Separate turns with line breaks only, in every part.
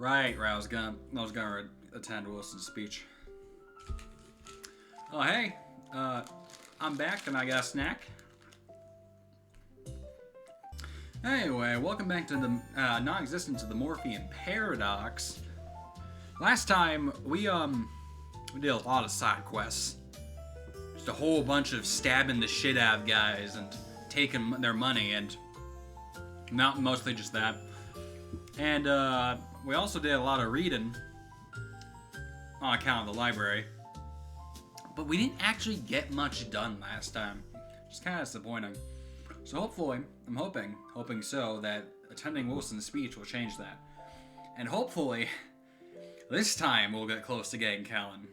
Right. I was gonna attend Wilson's speech. Oh hey, I'm back and I got a snack. Anyway, welcome back to the non-existence of the Morphean paradox. Last time we did a lot of side quests. Just a whole bunch of stabbing the shit out of guys and taking their money, and not mostly just that. And we also did a lot of reading on account of the library. But we didn't actually get much done last time. Just kind of disappointing. So hopefully, I'm hoping so, that attending Wilson's speech will change that. And hopefully, this time we'll get close to getting Kallen.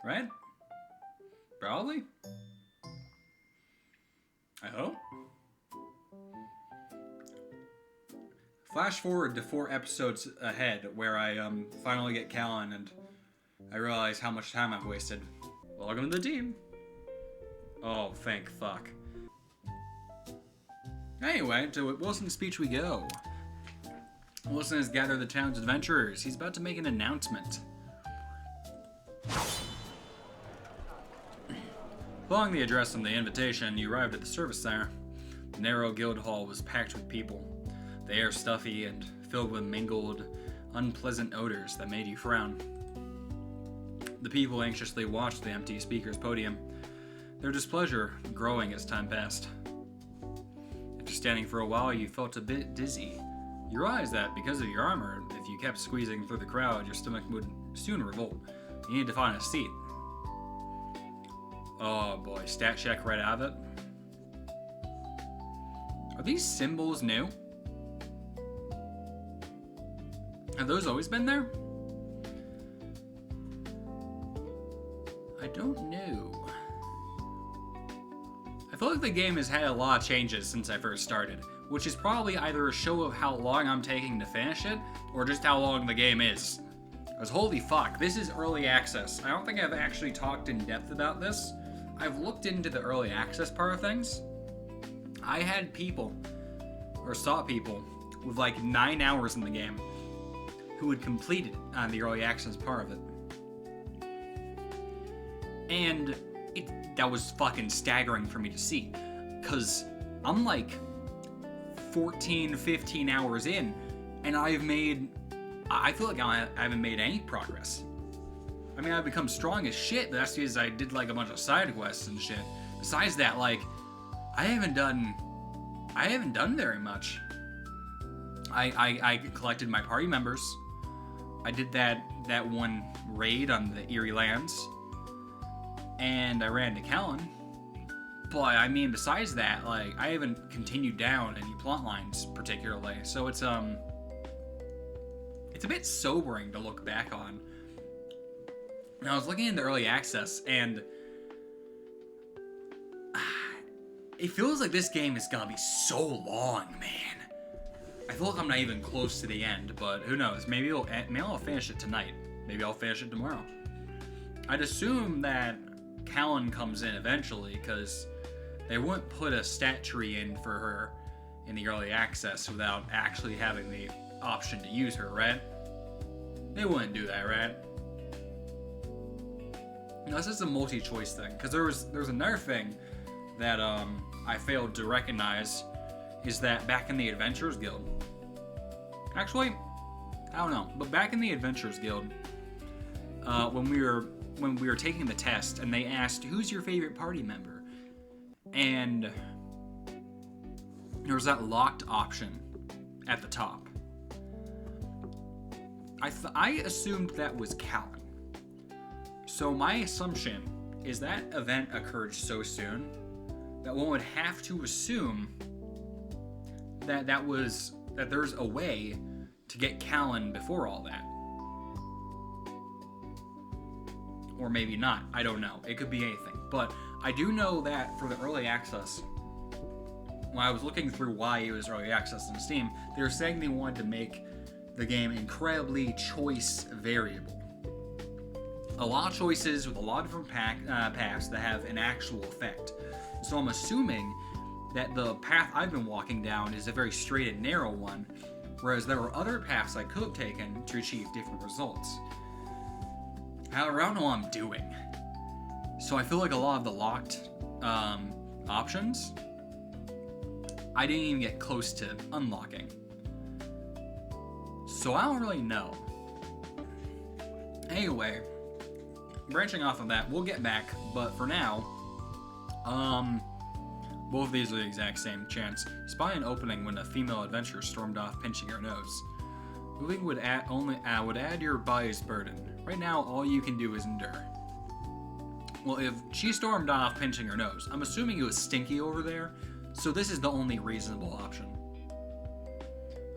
Right? Probably? I hope. Flash forward to 4 episodes ahead, where I finally get Kallen and I realize how much time I've wasted. Welcome to the team. Oh, thank fuck. Anyway, to Wilson's speech we go. Wilson has gathered the town's adventurers. He's about to make an announcement. Following the address and the invitation, you arrived at the service center. The narrow guild hall was packed with people. The air stuffy and filled with mingled, unpleasant odors that made you frown. The people anxiously watched the empty speaker's podium, their displeasure growing as time passed. After standing for a while, you felt a bit dizzy. You realized that because of your armor, if you kept squeezing through the crowd, your stomach would soon revolt. You needed to find a seat. Oh boy, stat check right out of it. Are these symbols new? Have those always been there? I don't know. I feel like the game has had a lot of changes since I first started, which is probably either a show of how long I'm taking to finish it, or just how long the game is. Because holy fuck, this is early access. I don't think I've actually talked in depth about this. I've looked into the early access part of things. I had people, or saw people, with like 9 hours in the game who had completed on the early access part of it. And that was fucking staggering for me to see, because I'm like 14, 15 hours in, and I feel like I haven't made any progress. I mean, I've become strong as shit, but that's because I did like a bunch of side quests and shit. Besides that, like, I haven't done very much. I collected my party members. I did that one raid on the Eerie Lands. And I ran to Kallen. But, I mean, besides that, like, I haven't continued down any plot lines particularly. So it's a bit sobering to look back on. And I was looking into early access, and it feels like this game is gonna be so long, man. I feel like I'm not even close to the end, but who knows? Maybe I'll finish it tonight. Maybe I'll finish it tomorrow. I'd assume that Kallen comes in eventually, because they wouldn't put a stat tree in for her in the early access without actually having the option to use her, right? They wouldn't do that, right? No, this is a multi-choice thing, because there was another thing that I failed to recognize, is that back in the Adventurers Guild, actually, I don't know, but back in the Adventurers Guild, when we were taking the test, and they asked, who's your favorite party member? And there was that locked option at the top. I assumed that was Kallen. So my assumption is that event occurred so soon that one would have to assume that there's a way to get Kallen before all that. Or maybe not. I don't know. It could be anything. But I do know that for the early access, when I was looking through why it was early access in Steam, they were saying they wanted to make the game incredibly choice variable. A lot of choices with a lot of different paths that have an actual effect. So I'm assuming that the path I've been walking down is a very straight and narrow one, whereas there were other paths I could have taken to achieve different results. However, I don't know what I'm doing. So I feel like a lot of the locked options, I didn't even get close to unlocking. So I don't really know. Anyway, branching off of that, we'll get back, but for now, both of these are the exact same chance. Spy an opening when a female adventurer stormed off, pinching her nose. Moving would add your body's burden. Right now, all you can do is endure. Well, if she stormed off, pinching her nose, I'm assuming it was stinky over there, so this is the only reasonable option.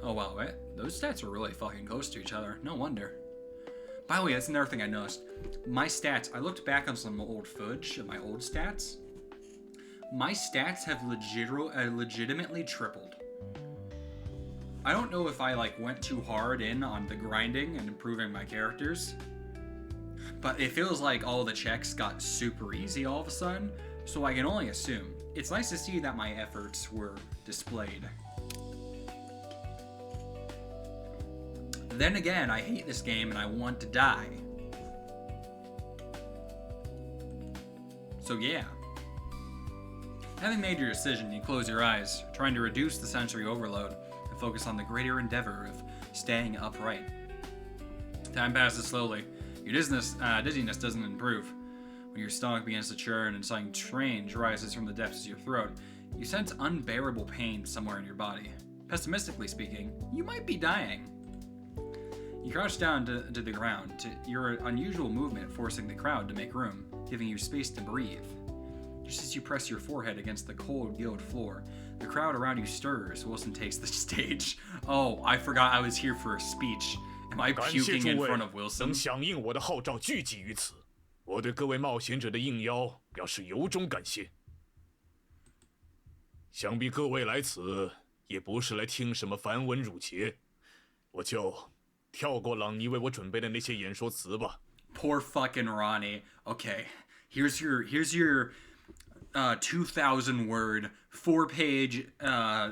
Oh wow, those stats are really fucking close to each other. No wonder. By the way, that's another thing I noticed. My stats, I looked back on some old footage of my old stats. My stats have legitimately tripled. I don't know if I went too hard in on the grinding and improving my characters, but it feels like all the checks got super easy all of a sudden, so I can only assume. It's nice to see that my efforts were displayed. Then again, I hate this game and I want to die. So yeah. Having made your decision, you close your eyes, trying to reduce the sensory overload and focus on the greater endeavor of staying upright. Time passes slowly. Your dizziness doesn't improve. When your stomach begins to churn and something strange rises from the depths of your throat, you sense unbearable pain somewhere in your body. Pessimistically speaking, you might be dying. You crouch down to the ground, your unusual movement forcing the crowd to make room, giving you space to breathe. Just as you press your forehead against the cold guild floor, the crowd around you stirs. Wilson takes the stage. Oh, I forgot I was here for a speech. Am I puking in front of Wilson?
能响应我的号召聚集于此，我对各位冒险者的应邀表示由衷感谢。想必各位来此也不是来听什么繁文缛节，我就跳过朗尼为我准备的那些演说词吧。
Poor fucking Ronnie. Okay, here's your 2,000 word, 4-page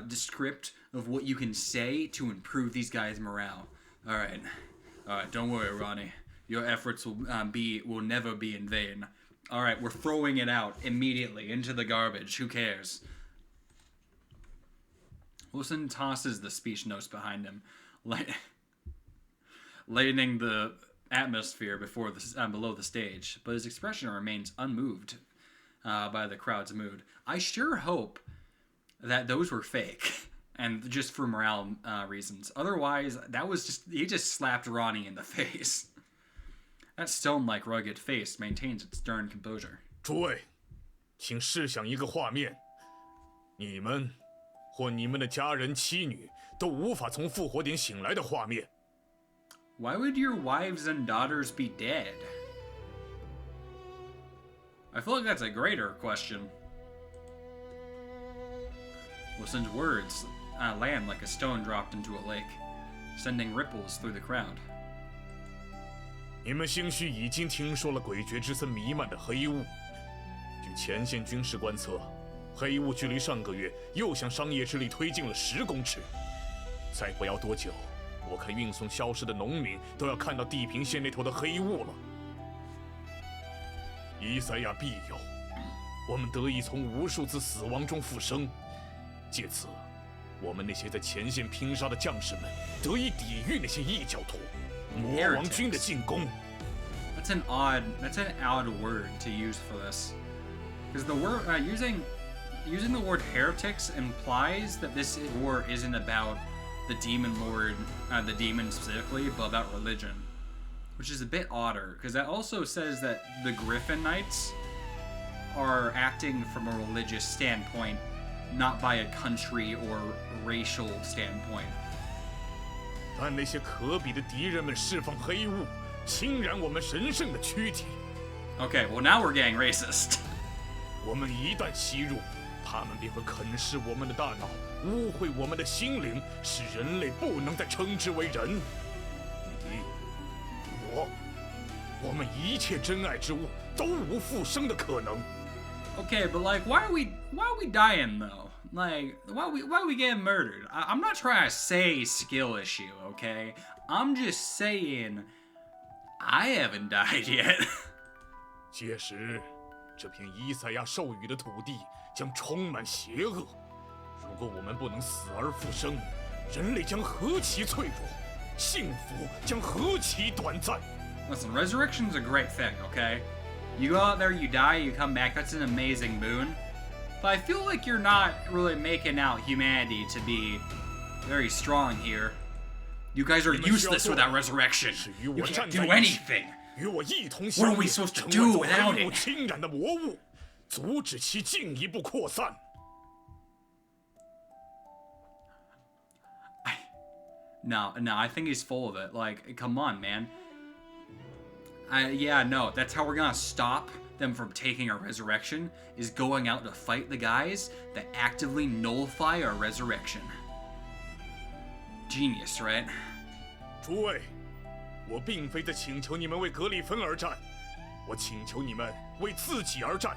script of what you can say to improve these guys' morale. All right, don't worry, Ronnie. Your efforts will never be in vain. All right, we're throwing it out immediately into the garbage. Who cares? Wilson tosses the speech notes behind him, lightening the atmosphere below the stage, but his expression remains unmoved by the crowd's mood. I sure hope that those were fake and just for morale reasons. Otherwise, he just slapped Ronnie in the face. That stone-like rugged face maintains its stern composure.
诸位，请试想一个画面：你们或你们的家人、妻女都无法从复活点醒来的画面。
Why would your wives and daughters be dead? I feel like that's a greater question. Wilson's words land like a stone dropped into a lake, sending ripples through the crowd.
你们兴许已经听说了诡谲之森弥漫的黑雾。据前线军事观测，黑雾距离上个月又向商业之力推进了10公尺。再不要多久，我看运送消失的农民都要看到地平线那头的黑雾了。伊赛亚必有，我们得以从无数次死亡中复生，借此，我们那些在前线拼杀的将士们得以抵御那些异教徒。 魔王军的进攻。
That's an odd word to use for this, because the word using the word heretics implies that this war isn't about the demon lord, the demon specifically, but about religion, which is a bit odder, because that also says that the Griffin Knights are acting from a religious standpoint, not by a country or racial standpoint.
但那些可比的敌人们释放黑雾，侵染我们神圣的躯体。
Okay, well now we're getting racist.
我们一旦吸入，他们便会啃噬我们的大脑，污秽我们的心灵，使人类不能再称之为人。你，我们一切真爱之物都无复生的可能。
Okay, but why are we dying though? Like, why we getting murdered? I'm not trying to say skill issue, okay? I'm just saying I haven't died yet.
届时，这片伊赛亚授予的土地将充满邪恶。如果我们不能死而复生，人类将何其脆弱，幸福将何其短暂。
Listen, resurrection's a great thing, okay? You go out there, you die, you come back. That's an amazing boon. But I feel like you're not really making out humanity to be very strong here. You guys are useless without resurrection. You can't do anything.
与我一同
What are we supposed to do without
黑
it?
雾侵染的魔物，阻止其进一步扩散。
No, I think he's full of it. Like, come on, man. Yeah, no, that's how we're gonna stop them from taking our resurrection, is going out to fight the guys that actively nullify our resurrection. Genius, right?
诸位，我并非在请求你们为格里芬而战，我请求你们为自己而战，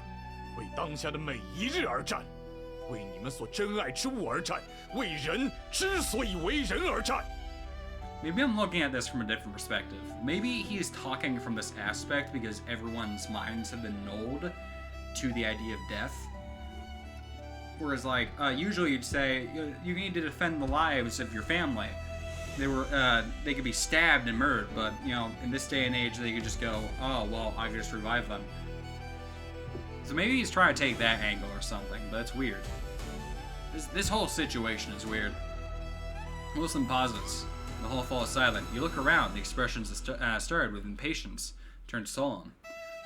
为当下的每一日而战，为你们所珍爱之物而战，为人之所以为人而战。
Maybe I'm looking at this from a different perspective. Maybe he's talking from this aspect because everyone's minds have been nulled to the idea of death. Whereas, like, usually you'd say, you need to defend the lives of your family. They could be stabbed and murdered, but, you know, in this day and age, they could just go, oh, well, I could just revive them. So maybe he's trying to take that angle or something, but it's weird. This whole situation is weird. Wilson pauses. The whole falls silent. You look around. The expressions that started with impatience turn solemn.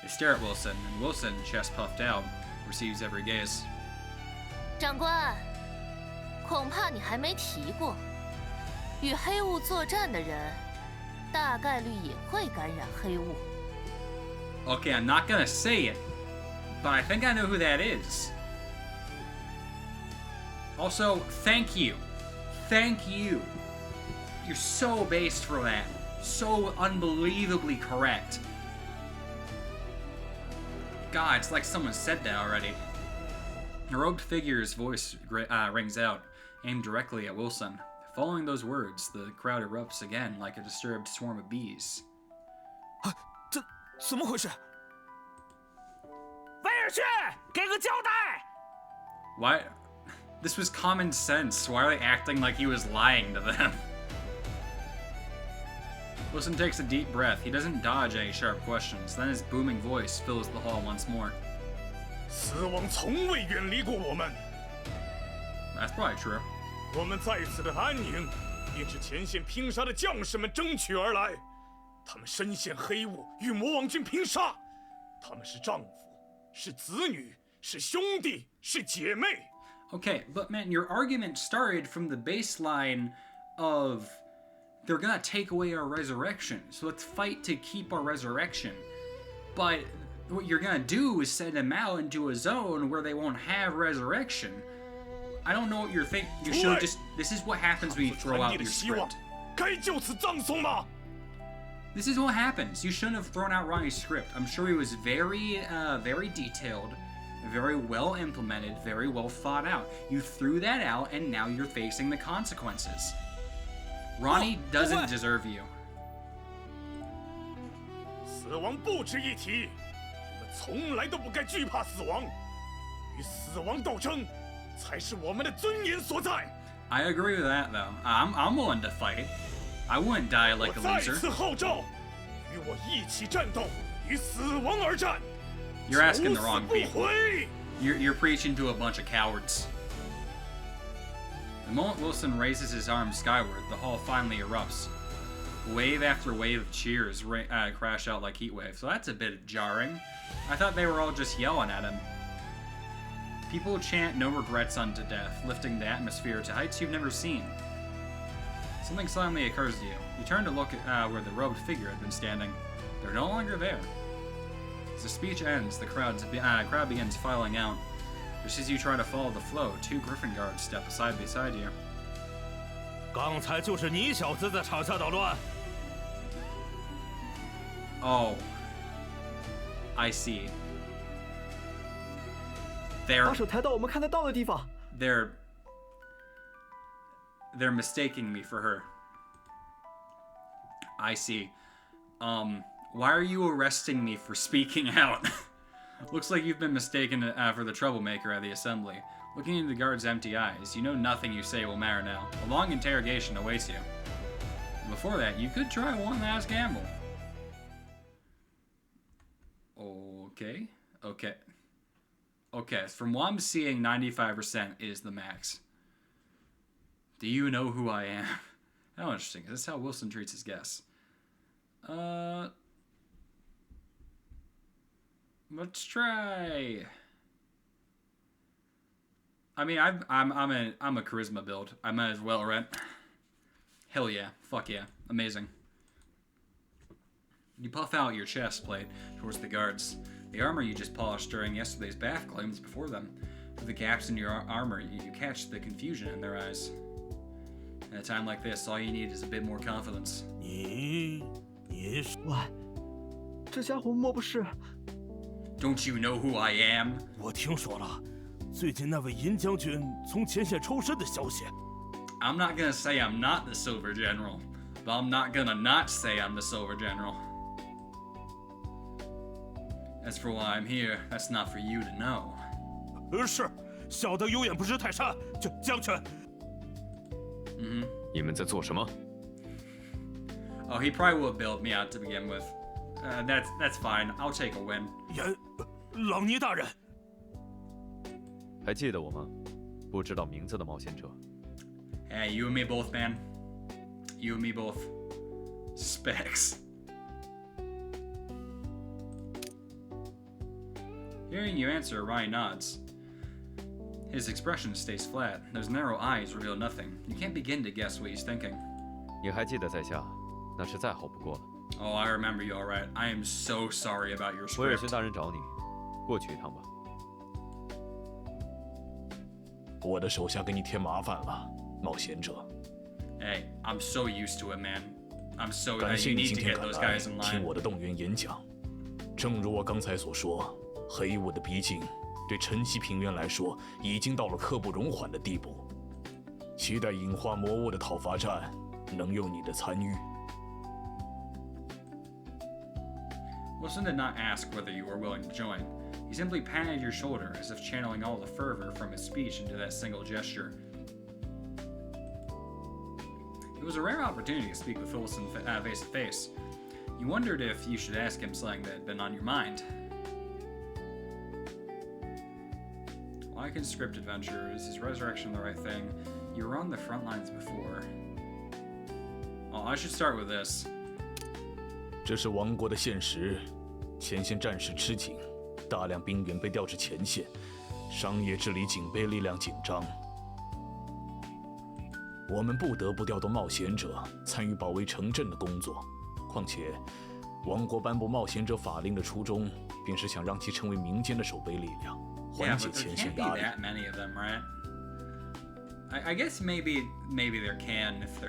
They stare at Wilson, and Wilson, chest puffed out, receives every gaze.
长官，恐怕你还没提过，与黑雾作战的人，大概率也会感染黑雾。
Okay, I'm not gonna say it, but I think I know who that is. Also, thank you. Thank you. You're so based for that. So unbelievably correct. God, it's like someone said that already. A robed figure's voice rings out, aimed directly at Wilson. Following those words, the crowd erupts again like a disturbed swarm of bees.
怎么回事？威尔逊，给个交代！
Why? This was common sense. Why are they acting like he was lying to them? Wilson takes a deep breath. He doesn't dodge any sharp questions. Then his booming voice fills the hall once more.
死亡从未远离过我们。
That's probably true.
我们在此的安宁，便是前线拼杀的将士们争取而来。他们身陷黑雾，与魔王军拼杀。他们是丈夫，是子女，是兄弟，是姐妹。
Okay, but man, your argument started from the baseline of they're gonna take away our resurrection, so let's fight to keep our resurrection. But what you're gonna do is send them out into a zone where they won't have resurrection. I don't know what you're thinking. You should just. This is what happens when you throw out your script.
该就此葬送吗？
This is what happens. You shouldn't have thrown out Ronnie's script. I'm sure he was very detailed, very well implemented, very well thought out. You threw that out, and now you're facing the consequences. Ronnie doesn't deserve you.
死亡不值一提，我们从来都不该惧怕死亡，与死亡斗争，才是我们的尊严所在。
I agree with that, though. I'm willing to fight. I wouldn't die
我
like a
再
loser.
次号召，与我一起战斗，与死亡而战。
You're asking the wrong
求死不
people.
悔。
You're preaching to a bunch of cowards. The moment Wilson raises his arms skyward, the hall finally erupts. Wave after wave of cheers crash out like heat waves. So that's a bit jarring. I thought they were all just yelling at him. People chant no regrets unto death, lifting the atmosphere to heights you've never seen. Something suddenly occurs to you. You turn to look at where the robed figure had been standing. They're no longer there. As the speech ends, the crowd begins filing out. Just as you try to follow the flow, two griffin guards step aside beside you.
刚才就是你小子在场下捣乱。
Oh. I see. They're
把手抬到我们看得到的地方。
they're mistaking me for her. I see. Why are you arresting me for speaking out? Looks like you've been mistaken for the troublemaker at the assembly. Looking into the guard's empty eyes, you know nothing you say will matter now. A long interrogation awaits you. Before that, you could try one last gamble. Okay. From what I'm seeing, 95% is the max. Do you know who I am? How interesting. Is this how Wilson treats his guests? Let's try. I mean, I'm a charisma build. I might as well, right? Hell yeah. Fuck yeah. Amazing. You puff out your chest plate towards the guards. The armor you just polished during yesterday's bath gleams before them. Through the gaps in your armor, you catch the confusion in their eyes. At a time like this, all you need is a bit more confidence.
你是
喂，这家伙莫不是？
Don't you know who I am?
我听说了，最近那位银将军从前线抽身的消息。
I'm not gonna say I'm not the Silver General, but I'm not gonna not say I'm the Silver General. As for why I'm here, that's not for you to know.
是，小的有眼不识泰山，将军。
你们在做什么？
Oh, he probably will build me out to begin with. That's fine. I'll take a win.
朗尼大人，
还记得我吗？不知道名字的冒险者。
Hey, you and me both, man. You and me both. Specs. Hearing you answer, Ryan nods. His expression stays flat. Those narrow eyes reveal nothing. You can't begin to guess what he's thinking.
你还记得在下，那是再好不过了。
Oh, I remember you all right. I am so sorry about your
威尔逊
script.
大人找你，过去一趟吧。
我的手下给你添麻烦了，冒险者。
Hey, I'm so used to it, man. I'm so
感
you
谢你
need
今
to
天
get
赶
those
来
guys in
听
line.
我的动员演讲。正如我刚才所说，黑雾的逼近对晨曦平原来说已经到了刻不容缓的地步。期待隐化魔物的讨伐战能有你的参与。
Wilson did not ask whether you were willing to join. He simply patted your shoulder as if channeling all the fervor from his speech into that single gesture. It was a rare opportunity to speak with Wilson face to face. You wondered if you should ask him something that had been on your mind. Why conscript adventurers? Is resurrection the right thing? You were on the front lines before. Oh, I should start with this.
这是王国的现实，前线战事吃紧，大量兵员被调至前线，商业治理警备力量紧张。我们不得不调动冒险者参与保卫城镇的工作。况且，王国颁布冒险者法令的初衷，便是想让其成为民间的守备力量，
Yeah,
缓解
but there
前
can't
线
be
压力。
that many of them, right? I guess maybe there can if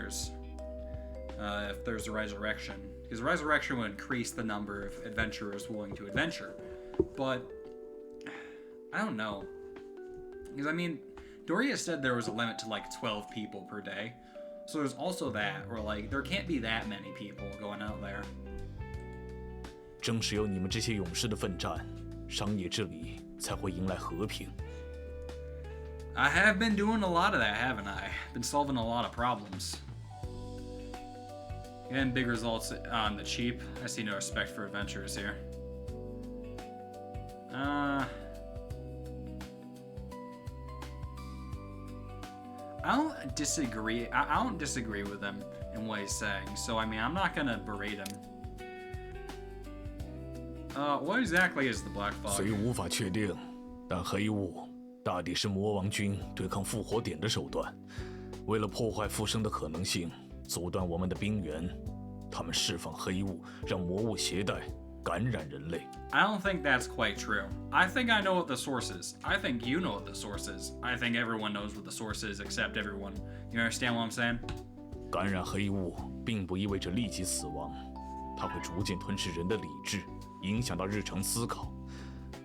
there's a resurrection, because resurrection would increase the number of adventurers willing to adventure. But I don't know, because I mean, Doria said there was a limit to like 12 people per day, so there's also that, where like there can't be that many people going out there.
正是有你们这些勇士的奋战，商业治理才会迎来和平。
I have been doing a lot of that, haven't I? Been solving a lot of problems. Getting big results on the cheap. I see no respect for adventurers here. I don't disagree. I don't disagree with him in what he's saying. So I mean, I'm not gonna berate him. What exactly is the Black Fog?
虽无法确定，但黑雾大抵是魔王军对抗复活点的手段。为了破坏复生的可能性，阻断我们的兵源，他们释放黑雾，让魔物携带，感染人类。
I don't think that's quite true. I think I know what the source is. I think you know what the source is. I think everyone knows what the source is except everyone. You understand what I'm saying?
感染黑雾并不意味着立即死亡，它会逐渐吞噬人的理智，影响到日常思考。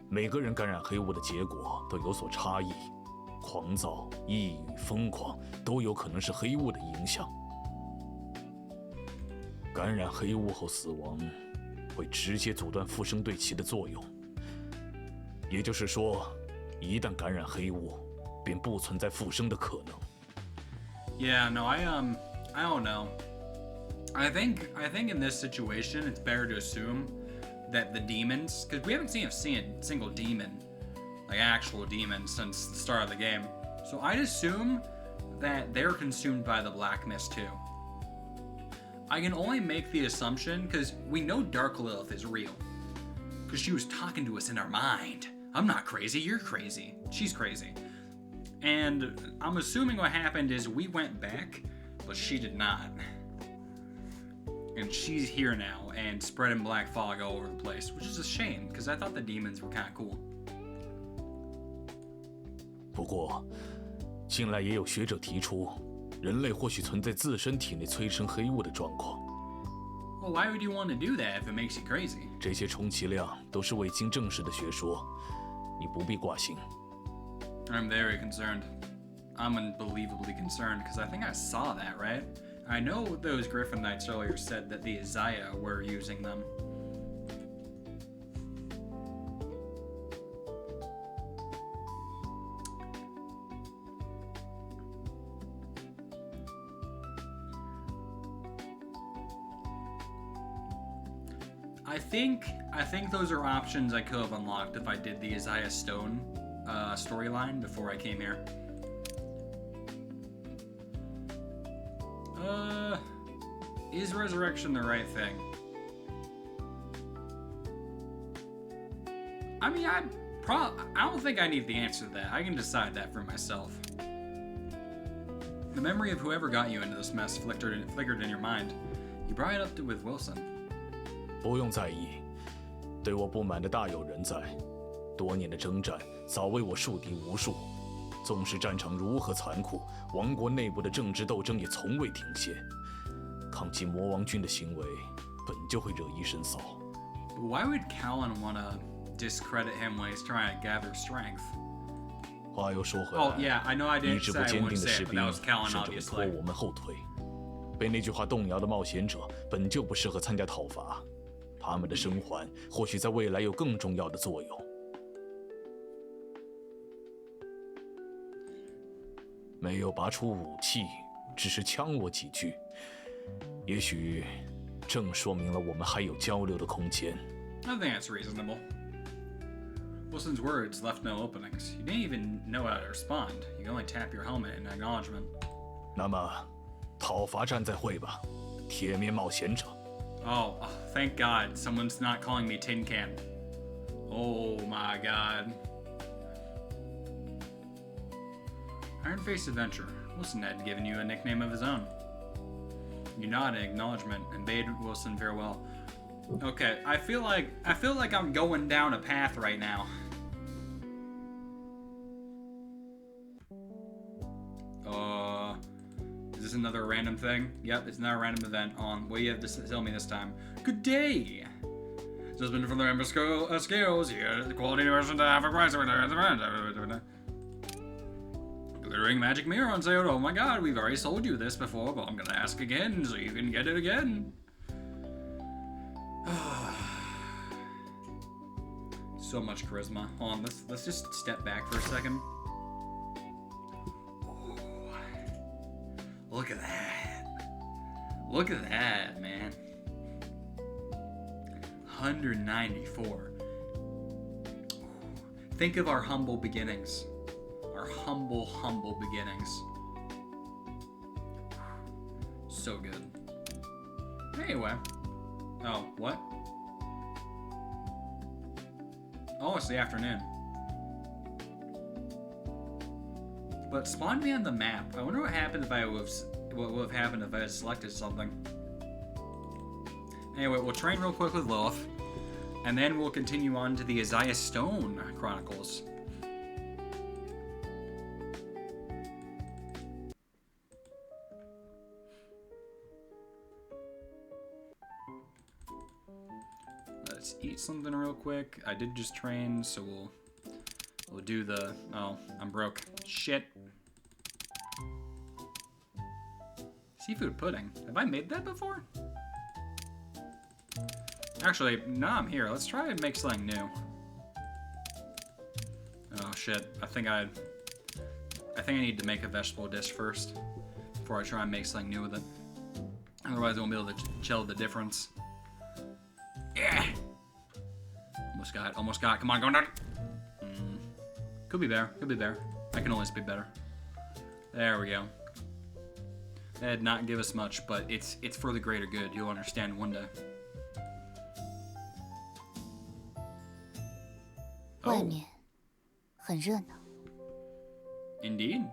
每个人感染黑雾的结果都有所差异，狂躁、抑郁、疯狂都有可能是黑雾的影响。感染黑雾后死亡，会直接阻断复生对其的作用。也就是说，一旦感染黑雾，便不存在复生的可能。
Yeah, no, I don't know. I think in this situation, it's better to assume that the demons, because we haven't seen a single demon, like actual demon, since the start of the game. So I'd assume that they're consumed by the black mist too. I can only make the assumption because we know Dark Lilith is real, because she was talking to us in our mind. I'm not crazy, you're crazy. She's crazy. And I'm assuming what happened is we went back, but she did not. And she's here now and spreading black fog all over the place, which is a shame, because I thought the demons were kind of cool.
不过，近来也有学者提出，人类或许存在自身体内催生黑雾的状况。
Well, why would you want to do that if it makes you crazy?
这些充其量都是未经证实的学说，你不必挂心。
I'm very concerned. I'm unbelievably concerned because I think I saw that, right? I know those Griffin Knights earlier said that the Isaiah were using them. I think those are options I could have unlocked if I did the Isaiah Stone storyline before I came here. Is resurrection the right thing? I mean, I don't think I need the answer to that. I can decide that for myself. The memory of whoever got you into this mess flickered in your mind. You brought it up with Wilson.
不用在意，对我不满的大有人在。多年的征战早为我树敌无数，纵使战场如何残酷，王国内部的政治斗争也从未停歇。抗击魔王军的行为本就会惹一身骚。
Why would Kallen want to discredit him when he's trying to gather strength?
话又说回来
Oh yeah, I know I
意
didn't
志
say
不
I
坚
wouldn't
定的
say
士
it, but
兵
that was Kallen
甚至会拖
obviously.
我们后腿。被那句话动摇的冒险者本就不适合参加讨伐，他们的生还或许在未来有更重要的作用。没有拔出武器，只是呛我几句，也许正说明了我们还有交流的空间。
I think that's reasonable. Wilson's words left no openings. You didn't even know how to respond. You can only tap your helmet in acknowledgement.
那么，讨伐战再会吧，铁面冒险者。
Oh, thank God, someone's not calling me Tin Can. Oh my God. Iron Face Adventure. Wilson had given you a nickname of his own. You nodded in acknowledgement and bade Wilson farewell. Okay, I feel like I'm going down a path right now. Is this another random thing? Yep, it's another random event on. What do you have to tell me this time? Good day! Just from the member scales here. The quality version to have a price. Glittering magic mirror on sale. Oh my God, we've already sold you this before, but I'm gonna ask again so you can get it again. So much charisma. Hold on, let's just step back for a second. Look at that. Look at that, man. 194. Think of our humble beginnings. Our humble beginnings. So good. Anyway. Oh, what? Oh, it's the afternoon. But spawned me on the map. I wonder what happened if what would have happened if I had selected something. Anyway, we'll train real quick with Lilith, and then we'll continue on to the Isaiah Stone Chronicles. Let's eat something real quick. I did just train, so we'll We'll do the... Oh, I'm broke. Shit. Seafood pudding. Have I made that before? Actually, now I'm here. Let's try and make something new. Oh shit. I think I need to make a vegetable dish first before I try and make something new with it. Otherwise I won't be able to tell the difference. Yeah! Almost got it. Come on, go on. Could be better. Could be better. I can always be better. There we go. That did not give us much, but it's for the greater good. You'll understand one day.
外面很热闹。
Indeed.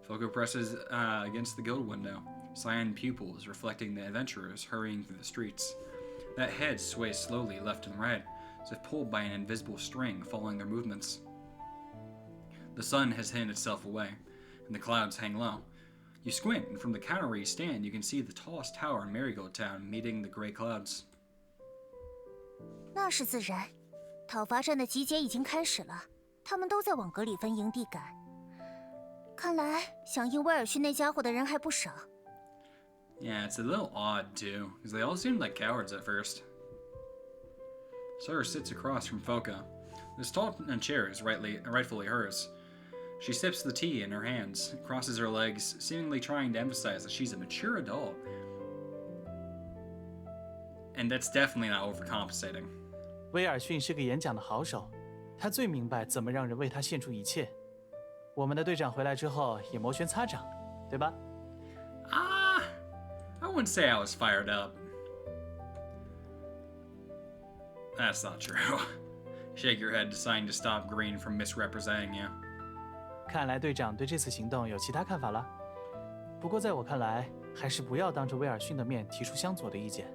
Falco presses against the guild window. Cyan pupils reflecting the adventurers hurrying through the streets. That head sways slowly left and right, as if pulled by an invisible string following their movements. The sun has hidden itself away, and the clouds hang low. You squint, and from the counter where you stand, you can see the tallest tower in Marigold Town meeting the gray clouds.
那是自然，讨伐战的集结已经开始了，他们都在往格里芬营地赶。看来响应威尔逊那家伙的人还不少。
Yeah, it's a little odd, too, because they all seemed like cowards at first. Sawyer sits across from Foka. This tall chair is rightfully hers. She sips the tea in her hands, crosses her legs, seemingly trying to emphasize that she's a mature adult. And that's definitely not overcompensating.
威尔逊是个演讲的好手，他最明白怎么让人为他献出一切。我们的队长回来之后也摩拳擦掌，对吧？
I wouldn't say I was fired up. That's not true. Shake your head, deciding to stop Green from misrepresenting you.
看来队长对这次行动有其他看法了。不过在我看来，还是不要当着威尔逊的面提出相左的意见。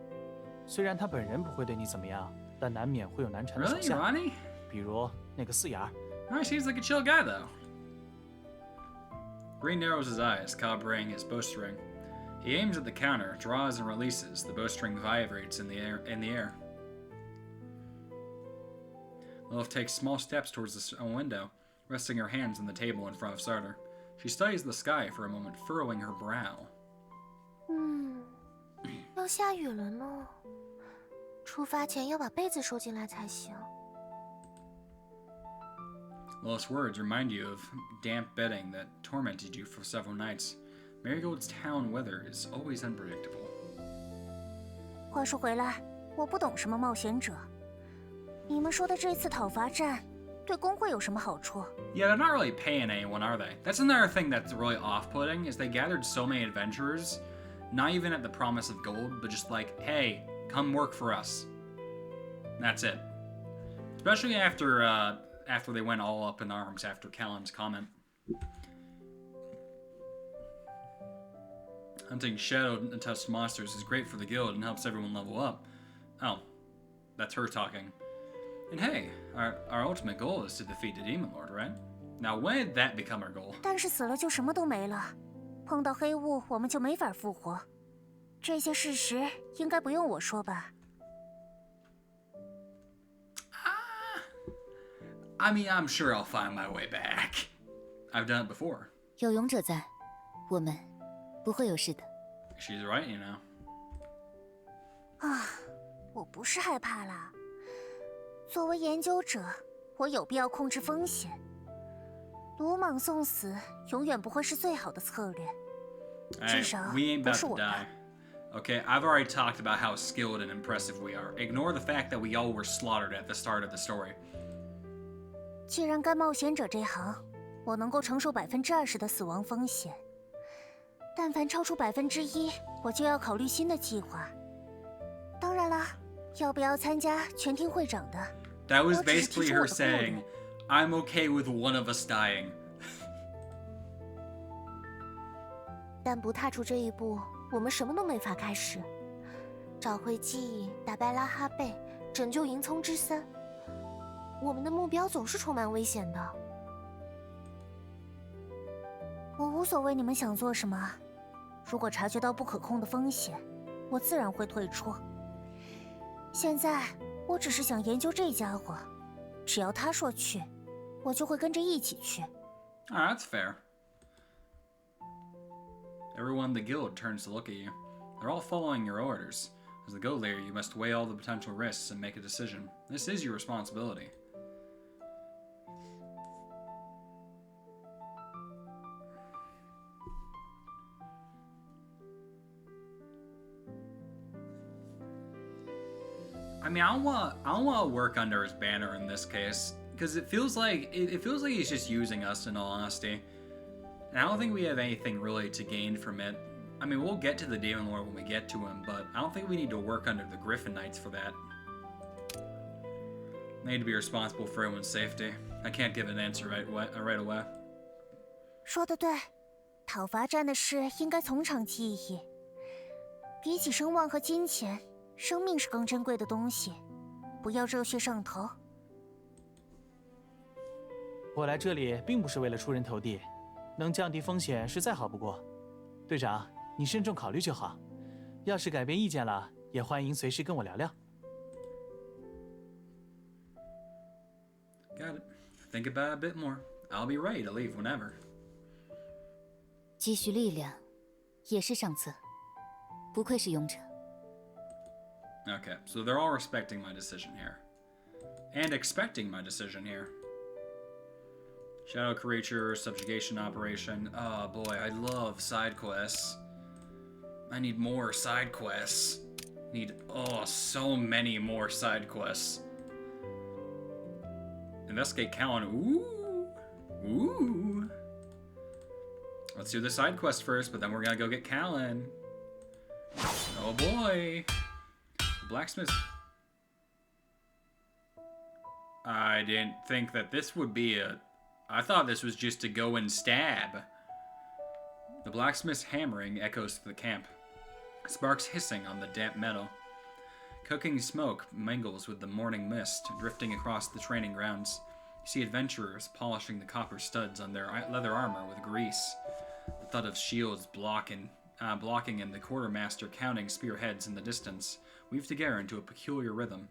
虽然他本人不会对你怎么样，但难免会有难缠的手
Really,
下，
Ronnie?
比如那个四眼儿。
Ronnie seems like a chill guy, though. Green narrows his eyes, calibrating his bowstring. He aims at the counter, draws and releases. The bowstring vibrates in the air. Lilith takes small steps towards the window, resting her hands on the table in front of Sarter. She studies the sky for a moment, furrowing her brow.
要下雨了呢。出发前要把被子收进来才行。
Lilith's words remind you of damp bedding that tormented you for several nights. Marigold's town weather is always unpredictable.
话说回来，我不懂什么冒险者。你们说的这次讨伐战，对工会有什么好处？
Yeah, they're not really paying anyone, are they? That's another thing that's really off-putting, is they gathered so many adventurers, not even at the promise of gold, but just like, hey, come work for us. That's it. Especially after they went all up in arms after Kallen's comment. Hunting shadow-touched monsters is great for the guild and helps everyone level up. Oh, that's her talking. And hey, our ultimate goal is to defeat the Demon Lord, right? Now, when did that become our goal?
但是死了就什么都没了，碰到黑雾我们就没法复活。这些事实应该不用我说吧？
I mean, I'm sure I'll find my way back. I've done it before.
有勇者在，我们不会有事的。
She's right, you know.
啊，我不是害怕啦。作为研究者，我有必要控制风险。鲁莽送死永远不会是最好的策略。至少
we ain't
不
about
是
to
我吧。
die. Okay, I've already talked about how skilled and impressive we are. Ignore the fact that we all were slaughtered at the start of the story.
既然干冒险者这行，我能够承受20%的死亡风险。但凡超出1%，我就要考虑新的计划。当然啦，要不要参加全厅会长的？
That was
我只是提
basically
出
her
我的顾虑。
saying, I'm okay with one of us dying.
但不踏出这一步，我们什么都没法开始。找回记忆，打败拉哈贝，拯救银葱之森。我们的目标总是充满危险的。我无所谓你们想做什么，如果察觉到不可控的风险，我自然会退出。现在我只是想研究这家伙，只要他说去，我就会跟着一起去。
That's fair. Everyone in the guild turns to look at you. They're all following your orders. As the guild leader, you must weigh all the potential risks and make a decision. This is your responsibility. I mean, I don't want to work under his banner in this case, because it feels like he's just using us, in all honesty. And I don't think we have anything really to gain from it. I mean, we'll get to the Demon Lord when we get to him, but I don't think we need to work under the Griffin Knights for that. I need to be responsible for everyone's safety. I can't give an answer right away.
说得对，讨伐战的事应该从长计议。比起声望和金钱，生命是更珍贵的东西，不要热血上头。
我来这里并不是为了出人头地，能降低风险是再好不过。队长，你慎重考虑就好。要是改变意见了，也欢迎随时跟我聊聊。
Got it. Think about it a bit more. I'll be ready to leave whenever.
积蓄力量，也是上策。不愧是勇者。
Okay, so they're all respecting my decision here. And expecting my decision here. Shadow Creature, Subjugation Operation. Oh boy, I love side quests. I need more side quests. Need, so many more side quests. Investigate Kallen. Ooh. Let's do the side quest first, but then we're gonna go get Kallen. Oh boy. Blacksmith. I didn't think that this would be I thought this was just to go and stab. The blacksmith's hammering echoes through the camp. Sparks hissing on the damp metal. Cooking smoke mingles with the morning mist, drifting across the training grounds. You see adventurers polishing the copper studs on their leather armor with grease. The thud of shields blocking and the quartermaster counting spearheads in the distance weave together into a peculiar rhythm.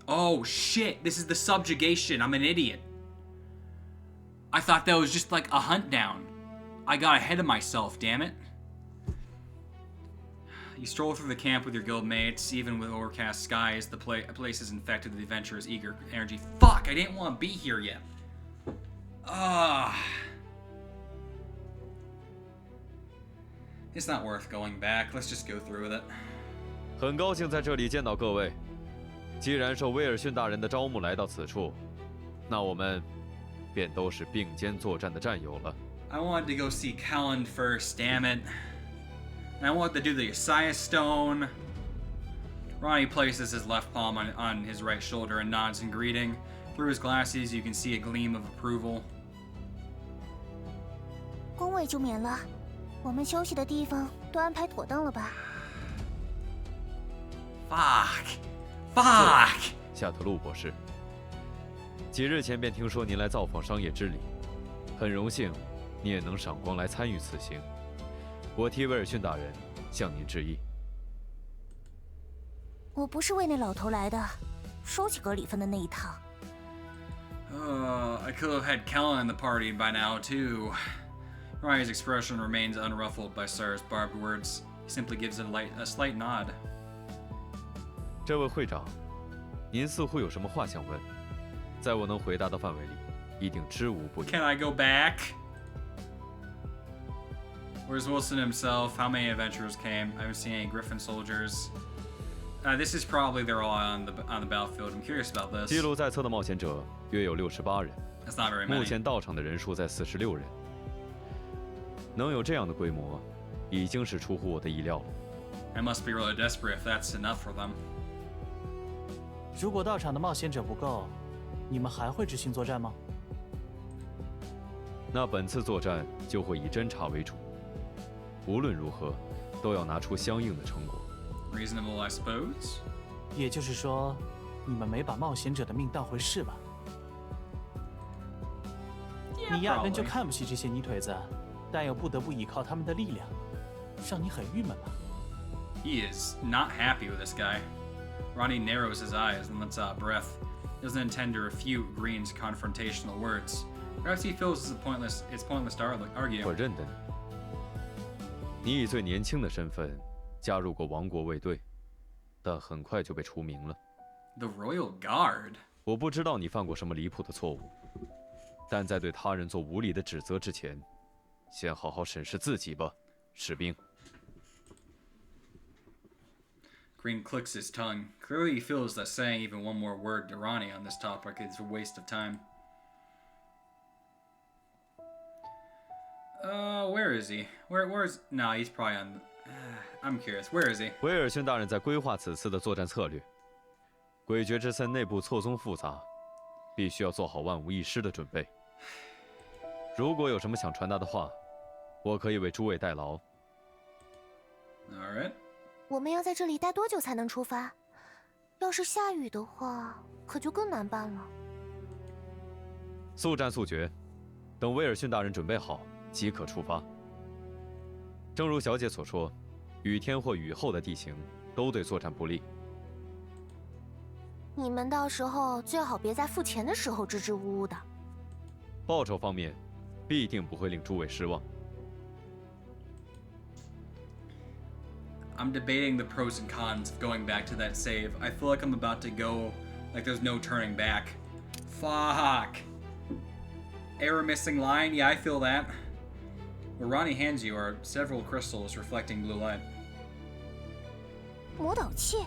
Oh shit, this is the subjugation. I'm an idiot. I thought that was just like a hunt down. I got ahead of myself, damn it. You stroll through the camp with your guildmates, even with overcast skies, the place is infected with adventurers' eager energy. Fuck, I didn't want to be here yet. It's not worth going back. Let's just go through with it.
很高兴在这里见到各位。既然受威尔逊大人的招募来到此处，那我们便都是并肩作战的战友了。
I wanted to go see Kallen first, damn it. And I wanted to do the Isaiah Stone. Ronnie places his left palm on his right shoulder and nods in greeting. Through his glasses, you can see a gleam of approval.
工位就免了，我们休息的地方都安排妥当了吧？
Fuck!
夏特路博士，几日前便听说您来造访商业之礼，很荣幸你也能赏光来参与此行。我替威尔逊大人向您致意。
我不是为那老头来的，收起格里芬的那一套。
I could have had Kallen in the party by now, too. Ronnie's expression remains unruffled by Sarah's barbed words. He simply gives it a slight nod.
这位会长，您似乎有什么话想问，在我能回答的范围里，一定知无不言。
Can I go back? Where's Wilson himself? How many adventurers came? I haven't seen any Griffin soldiers. This is probably they're all on the battlefield. I'm curious about this.
记录在册的冒险者约有68人，
That's not very
目
many.
前到场的人数在46人。能有这样的规模，已经是出乎我的意料了。
I must be really desperate if that's enough for them.
如果到场的冒险者不够，你们还会执行作战吗？
那本次作战就会以侦察为主，无论如何，都要拿出相应的成果。
Reasonable, I suppose.
也就是说，你们没把冒险者的命当回事吧？ 你压根就看不起这些泥腿子，但又不得不依靠他们的力量，让你很郁闷吧？
He is not happy with this guy. Ronnie narrows his eyes and lets out a breath. doesn't intend to refute Green's confrontational words. Perhaps he feels it's pointless to argue.
我认得你，你以最年轻的身份加入过王国卫队，但很快就被除名了。
The Royal Guard.
我不知道你犯过什么离谱的错误，但在对他人做无理的指责之前，先好好审视自己吧，士兵。
Green clicks his tongue. Clearly he feels that saying even one more word to Ronnie on this topic is a waste of time. Where is he? Where's... No, he's probably on... I'm curious. Where is he?
威尔逊大人在规划此次的作战策略。诡谲之森内部错综复杂，必须要做好万无一失的准备。如果有什么想传达的话，我可以为诸位代劳。
All right.
我们要在这里待多久才能出发？要是下雨的话，可就更难办了。
速战速决，等威尔逊大人准备好，即可出发。正如小姐所说，雨天或雨后的地形都对作战不利。
你们到时候最好别在付钱的时候支支吾吾的。
报酬方面，必定不会令诸位失望。
I'm debating the pros and cons of going back to that save. I feel like I'm about to go, like there's no turning back. Fuck. Error missing line? Yeah, I feel that. What Ronnie hands you are several crystals reflecting blue light.
魔导器。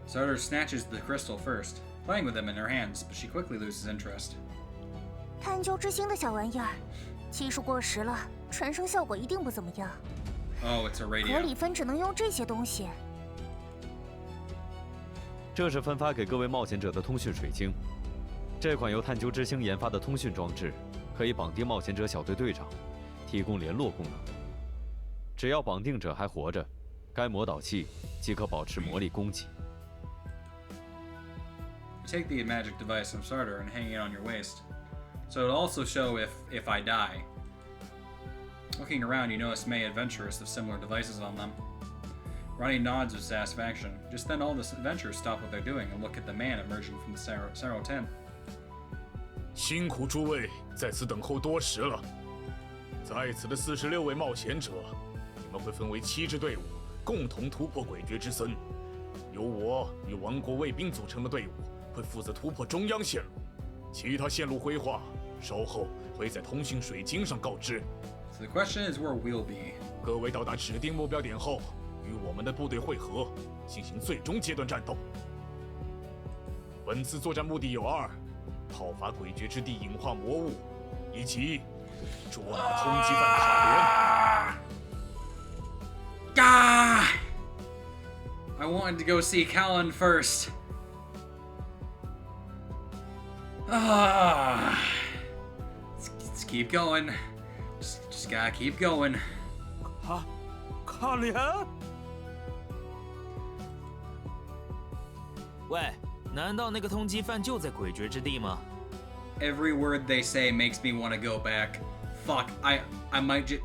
Sartor snatches the crystal first, playing with them in her hands, but she quickly loses interest.
探究之星的小玩意儿，技术过时了，传声效果一定不怎么样。
Oh, it's a
可
radio.
里芬只能用这些东西。
这是分发给各位冒险者的通讯水晶。这款由探究之星研发的通讯装置，可以绑定冒险者小队队长，提供联络功能。只要绑定者还活着，该魔导器即可保持魔力攻击。
You take the magic device of Sartor and hang it on your waist. So it'll also show if I die. Looking around, you notice many adventurers with similar devices on them. Ronnie nods with satisfaction. Just then, all the adventurers stop what they're doing and look at the man emerging from the Sarro tent.
辛苦诸位在此等候多时了。在此的46位冒险者，你们会分为7支队伍，共同突破诡谲之森。由我与王国卫兵组成的队伍会负责突破中央线路，其他线路规划稍后会在通讯水晶上告知。
So the question is where we'll be.
各位到达指定目标点后，与我们的部队会合，进行最终阶段战斗。本次作战目的有2：讨伐诡谲之地隐化魔物，以及捉拿通缉犯卡莲。
Gah! I wanted to go see Kallen first. Let's keep going. Just gotta keep going.
卡莲，
喂，难道那个通缉犯就在诡谲之地吗？
Every word they say makes me want to go back. Fuck, I might just...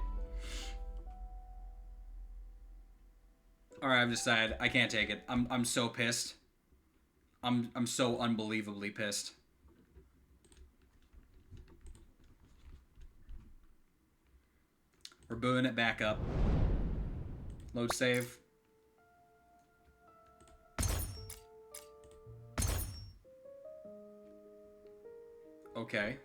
Alright, I've decided. I can't take it. I'm so pissed. I'm so unbelievably pissed. We're booting it back up. Load save. Okay.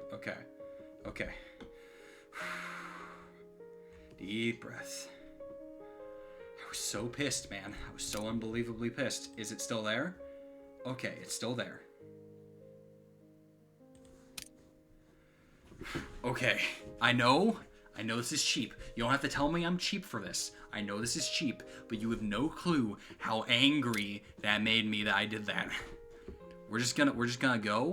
Deep breath. I was so pissed, man. I was so unbelievably pissed. Is it still there? Okay, it's still there. Okay, I know this is cheap. You don't have to tell me I'm cheap for this. I know this is cheap, but you have no clue how angry that made me that I did that. We're just gonna go.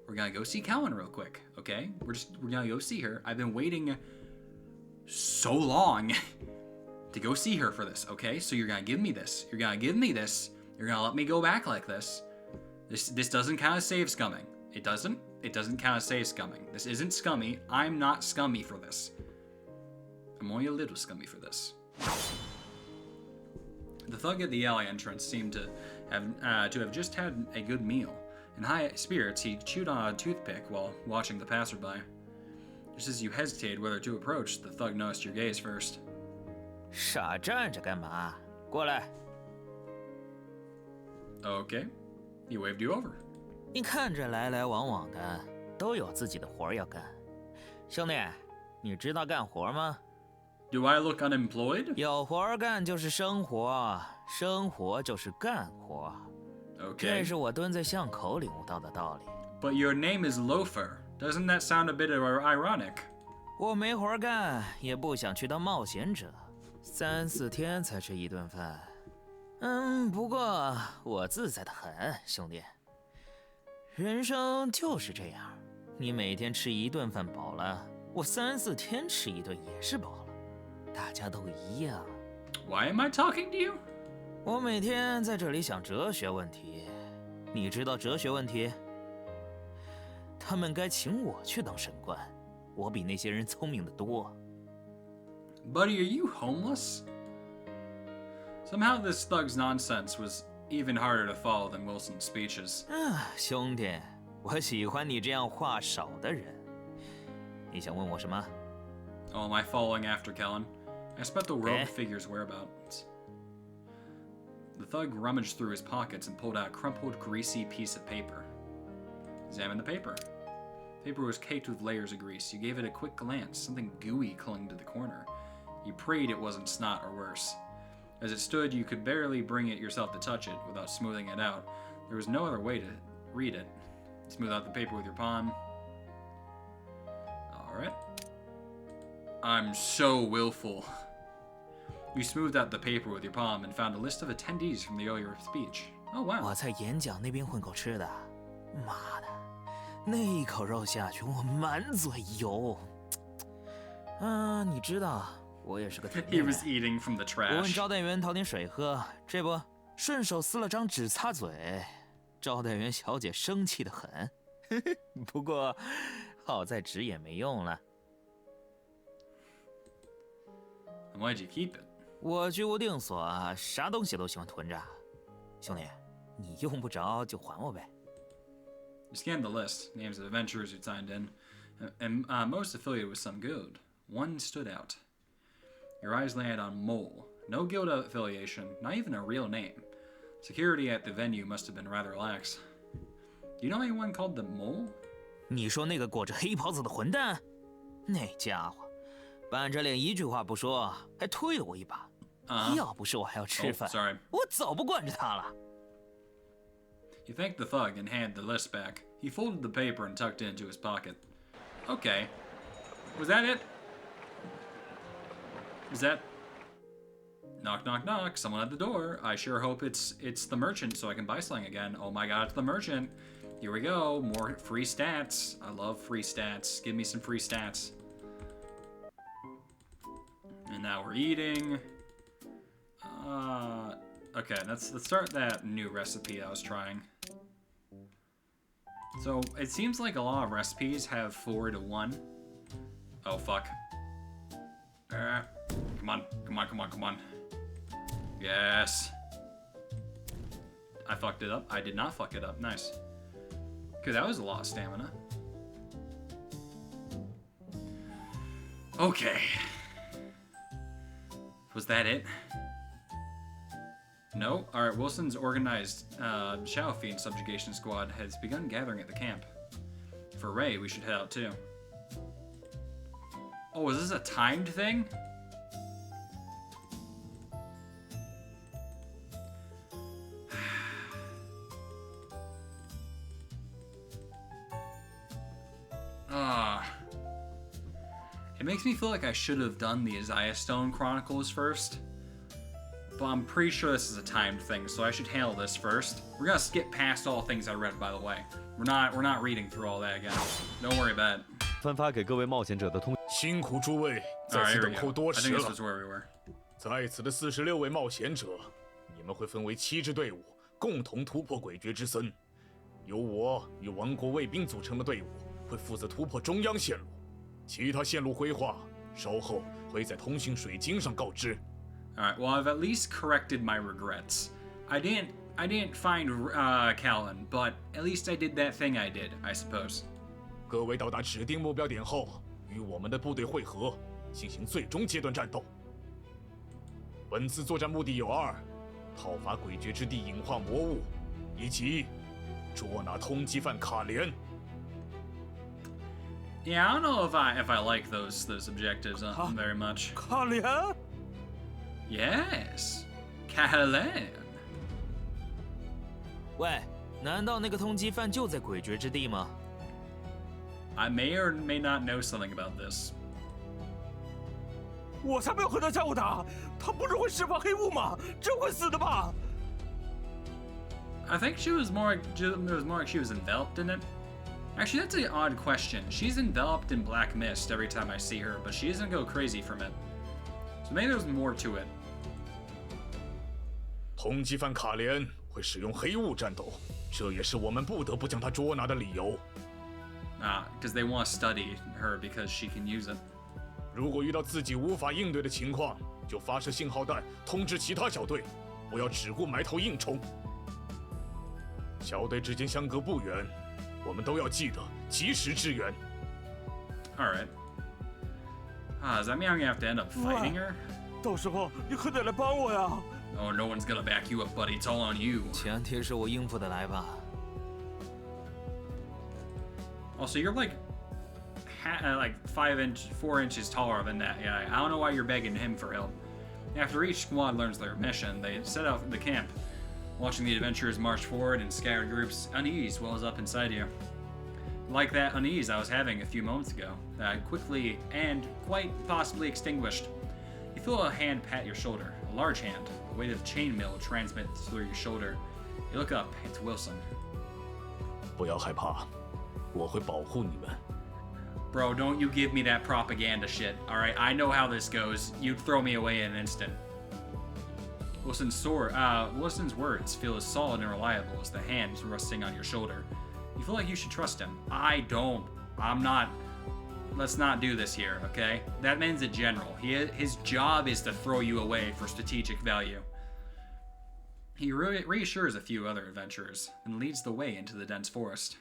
We're gonna go see Kallen real quick, okay? We're gonna go see her. I've been waiting so long to go see her for this, okay? So you're gonna give me this. You're gonna give me this. You're gonna let me go back like this. This doesn't count as save scumming. It doesn't count as save scumming. This isn't scummy. I'm not scummy for this. I'm only a little scummy for this. The thug at the alley entrance seemed to to have just had a good meal. In high spirits, he chewed on a toothpick while watching the passerby. Just as you hesitated whether to approach, the thug noticed your gaze first.
傻站着干嘛？过来！
Okay. He waved you over.
你看着来来往往的，都有自己的活要干。兄弟，你知道干活吗？
Do I look unemployed?
有活干就是生活，生活就是干活。
Okay.
这是我蹲在巷口领悟到的道理。
But your name is Loafer. Doesn't that sound a bit ironic?
我没活干，也不想去当冒险者，3、4天才吃一顿饭。不过我自在的很，兄弟。人生就是这样，你每天吃一顿饭饱了，我3、4天吃一顿也是饱了，大家都一样。
Why am I talking to you?
我每天在这里想哲学问题，你知道哲学问题？他们该请我去当神官，我比那些人聪明得多。
Buddy, are you homeless? Somehow this thug's nonsense was even harder to follow than Wilson's speeches.
兄弟，我喜欢你这样话少的人。你想问我什么？
Oh, am I following after Kallen? I suspect the robed figure's whereabouts. The thug rummaged through his pockets and pulled out a crumpled, greasy piece of paper. Examine the paper. The paper was caked with layers of grease. You gave it a quick glance. Something gooey clung to the corner. You prayed it wasn't snot or worse. As it stood, you could barely bring it yourself to touch it without smoothing it out. There was no other way to read it. Smooth out the paper with your palm. Alright. I'm so willful. You smoothed out the paper with your palm and found a list of attendees from the earlier speech. Oh, wow.
我在演讲那边混口吃的，妈的，那一口肉下去，我满嘴油。你知道，我也是个
He was eating from the
我问
trash.
招待员讨点水喝，这不顺手撕了张纸擦嘴，招待员小姐生气得很。不过好在纸也没用了。
And why'd you keep it?
我居无定所，啥东西都喜欢囤着。兄弟，你用不着就还我呗。
You scanned the list, names of adventurers who'd signed in, and most affiliated with some guild. One stood out. Your eyes landed on Mole. No guild affiliation, not even a real name. Security at the venue must have been rather lax. Do you know anyone called the Mole?
你说那个裹着黑袍子的混蛋，那家伙板着脸一句话不说，还推了我一把。要不是我还要吃饭，
sorry.
我早不惯着他了。
He thanked the thug and handed the list back. He folded the paper and tucked it into his pocket. Okay. Was that it? Is that... Knock, knock, knock. Someone at the door. I sure hope it's the merchant so I can buy something again. Oh my god, it's the merchant. Here we go. More free stats. I love free stats. Give me some free stats. And now we're eating. Okay, let's start that new recipe I was trying. So, it seems like a lot of recipes have 4 to 1. Oh, fuck. Come on, come on, come on, come on. Yes. I fucked it up. I did not fuck it up. Nice. Okay, that was a lot of stamina. Okay. Was that it? No? Alright, Wilson's organized Shadow Fiend subjugation squad has begun gathering at the camp. For Ray, we should head out too. Oh, is this a timed thing? It makes me feel like I should have done the Isaiah Stone Chronicles first. But I'm pretty sure this is a timed thing, so I should handle this first. We're gonna skip past all things I read, by the way. We're not reading through all that again. Don't worry about it.
分发给各位冒险者的通
辛苦诸位在
Alright,
此
here
等
we
候
go.
多
I
时
think this
了
was。where we were.
在此的46位冒险者，你们会分为7支队伍，共同突破诡谲之森。由我与王国卫兵组成的队伍会负责突破中央线路，其他线路规划稍后会在通讯水晶上告知。
Alright, well I've at least corrected my regrets. I I didn't find Kallen, but at least I did that thing I did, I suppose.
各位到达指定目标点后，与我们的部队会合，进行最终阶段战斗。本次作战目的有二：讨伐诡谲之地隐化魔物，以及捉拿通缉犯卡莲。
Yeah, I don't know if I like those objectives very much.
卡莲，
Yes, Kallen.
喂，难道那个通缉犯就在诡谲之地吗？
I may or may not know something about this.
我才没有和他交打，他不是会释放黑雾吗？真会死的吧？
I think it was more like she was enveloped in it. Actually, that's an odd question. She's enveloped in black mist every time I see her, but she doesn't go crazy from it. So maybe there's more to it.
通缉犯卡莲会使用黑雾战斗，这也是我们不得不将他捉拿的理由。
Because they want to study her because she can use it.
如果遇到自己无法应对的情况，就发射信号弹通知其他小队，不要只顾埋头硬冲。小队之间相隔不远，我们都要记得及时支援。
All right. Does that mean I'm gonna have to end up fighting her?
到时候你可得来帮我呀！
Oh, no one's gonna back you up, buddy. It's all on you.
前提是我应付得来吧。
Also, you're like 4 inches taller than that guy. I don't know why you're begging him for help. After each squad learns their mission, they set out the camp. Watching the adventurers march forward in scattered groups, unease wells up inside you. Like that unease I was having a few moments ago, that quickly and quite possibly extinguished. You feel a hand pat your shoulder, a large hand. The weight of chainmail transmits through your shoulder. You look up, it's Wilson.
不要害怕，我会保护你们。
Bro, don't you give me that propaganda shit, alright? I know how this goes. You'd throw me away in an instant. Wilson's words feel as solid and reliable as the hands resting on your shoulder. You feel like you should trust him. I don't. I'm not. Let's not do this here, okay? That man's a general. His job is to throw you away for strategic value. He reassures a few other adventurers and leads the way into the dense forest.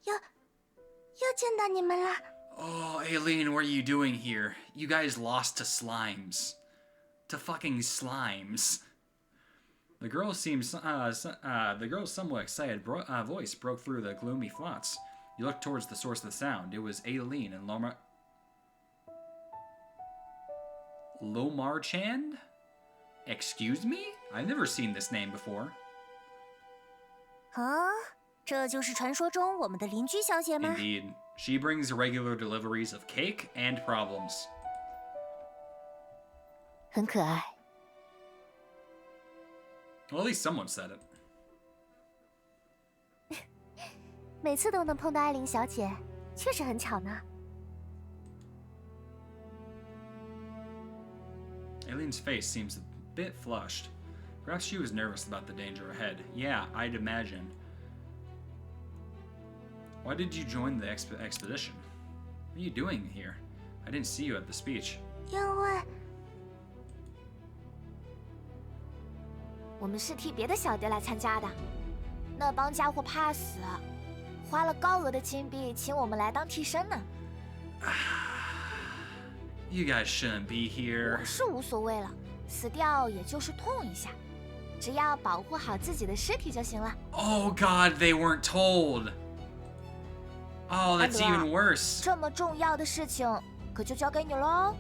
又见到你们了。
Oh, Aileen, what are you doing here? You guys lost to slimes. To fucking slimes. The girl's somewhat excited voice broke through the gloomy flats. You looked towards the source of the sound. It was Aileen and Lomar-chan? Excuse me? I've never seen this name before.
啊，这就是传说中我们的邻居小姐吗？
Indeed. She brings regular deliveries of cake and problems.
很可爱。
Well, at least someone said it.
每次都能碰到艾琳小姐，确实很巧呢。
Aileen's face seems a bit flushed. Perhaps she was nervous about the danger ahead. Yeah, I'd imagine. Why did you join the expedition? What are you doing here? I didn't see you at the speech.
因为
我们是替别的小队来参加的，那帮家伙怕死，花了高额的金币请我们来当替身呢。
You guys shouldn't be here.
我是无所谓了，死掉也就是痛一下，只要保护好自己的尸体就行了。
Oh God, they weren't told. Oh, that's
安德，
even worse.
这么重要的事情可就交给你喽。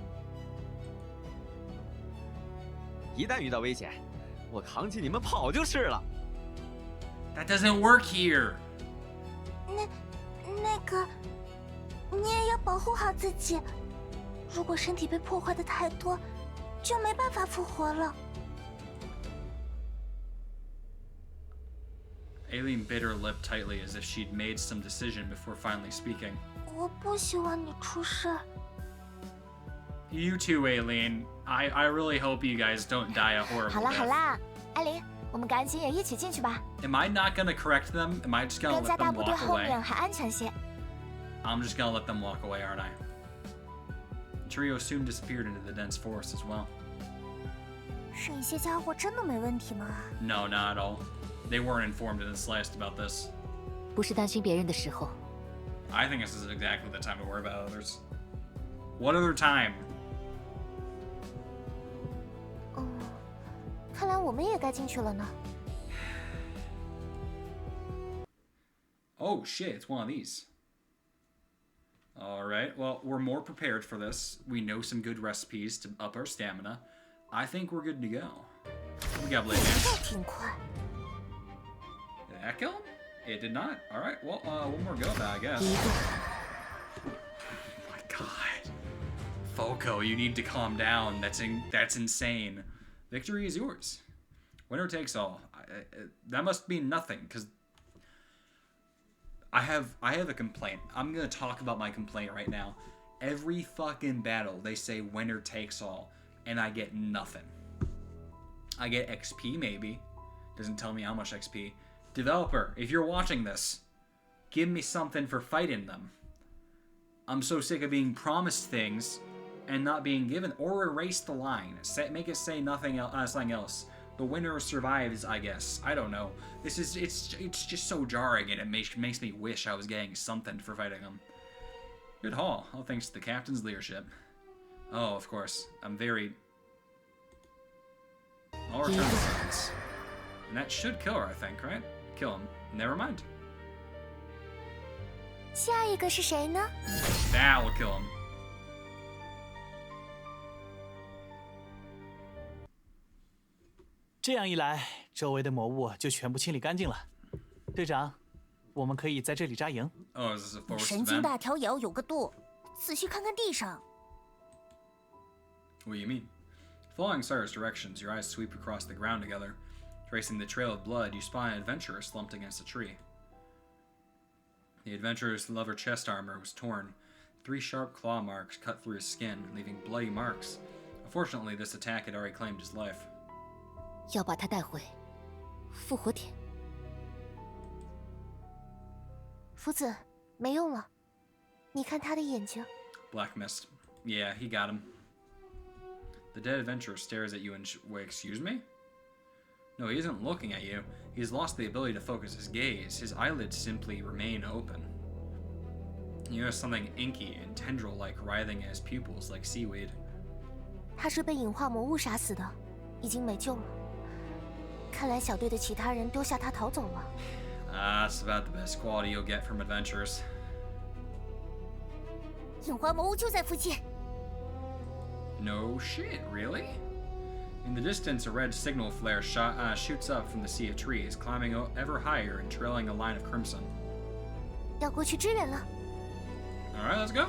一旦遇到危险，我扛起你们跑就是了。
That doesn't work here.
那个，你也要保护好自己。如果身体被破坏的太多，就没办法复活了。
Aileen bit her lip tightly as if she'd made some decision before finally speaking.
我不希望你出事。
You too, Aileen. I really hope you guys don't die a
好
horrible
啦好
death.
啦，艾琳，我们赶紧也一起进去吧，
Am I not gonna correct them? Am I just gonna
跟在
let
大
them
部队
walk
后
away?
面还安全些。
I'm just gonna let them walk away, aren't I? The trio soon disappeared into the dense forest as well.
这些家伙真的没问题吗？
No, not at all. they weren't informed in the slightest about this.
不是担心别人的时候。
I think this is exactly the time to worry about others. What other time?
看来我们也该进去了呢。
Oh shit, it's one of these. Alright, well, we're more prepared for this. We know some good recipes to up our stamina. I think we're good to go. We got blade dance.
挺快。
Did that kill him? It did not. Alright, well, one more go of that, I guess. Oh my god. Foco, you need to calm down. That's insane. Victory is yours. Winner takes all. That must mean nothing, because I have a complaint. I'm gonna talk about my complaint right now. Every fucking battle, they say winner takes all, and I get nothing. I get XP maybe. Doesn't tell me how much XP. Developer, if you're watching this, give me something for fighting them. I'm so sick of being promised things and not being given, or erase the line. Make it say nothing else, something else. The winner survives, I guess. I don't know. It's just so jarring, and it makes me wish I was getting something for fighting them. Good haul. All thanks to the captain's leadership. Oh, of course. I'm very... I'll return the sentence. And that should kill her, I think, right? Kill him. Never mind.
下一个是谁呢？
That will kill him.
这样一来，周围的魔物就全部清理干净了。队长，我们可以在这里扎营。
Oh, is this a forced
神经
event?
大条也要有个度，仔细看看地上。
What do you mean? Following Cyrus' directions, your eyes sweep across the ground together. Tracing the trail of blood, you spy an adventurer slumped against a tree. The adventurer's leather chest armor was torn. 3 sharp claw marks cut through his skin, leaving bloody marks. Unfortunately, this attack had already claimed his life.
要把他带回复活点。
夫子，没用了，你看他的眼睛。
Black mist. Yeah, he got him. The dead adventurer stares at you and wait, excuse me? No, he isn't looking at you. He's lost the ability to focus his gaze. His eyelids simply remain open. You notice something inky and tendril-like writhing in his pupils like seaweed.
他是被隐化魔物杀死的，已经没救了。看来小队的其他人丢下他逃走了。
That's about the best quality you'll get from adventurers.
隐化魔物就在附近。
No shit, really? In the distance, a red signal flare shoots up from the sea of trees, climbing ever higher and trailing a line of crimson.
要过去支援了。
Alright, let's go.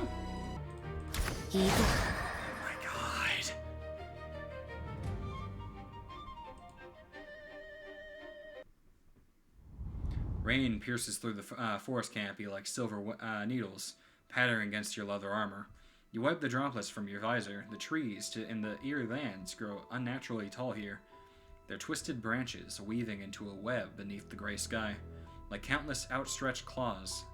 移动。
Oh my god. Rain pierces through the forest canopy like silver needles, pattering against your leather armor. You wipe the droplets from your visor. The trees in the eerie lands grow unnaturally tall here, their twisted branches weaving into a web beneath the gray sky, like countless outstretched claws.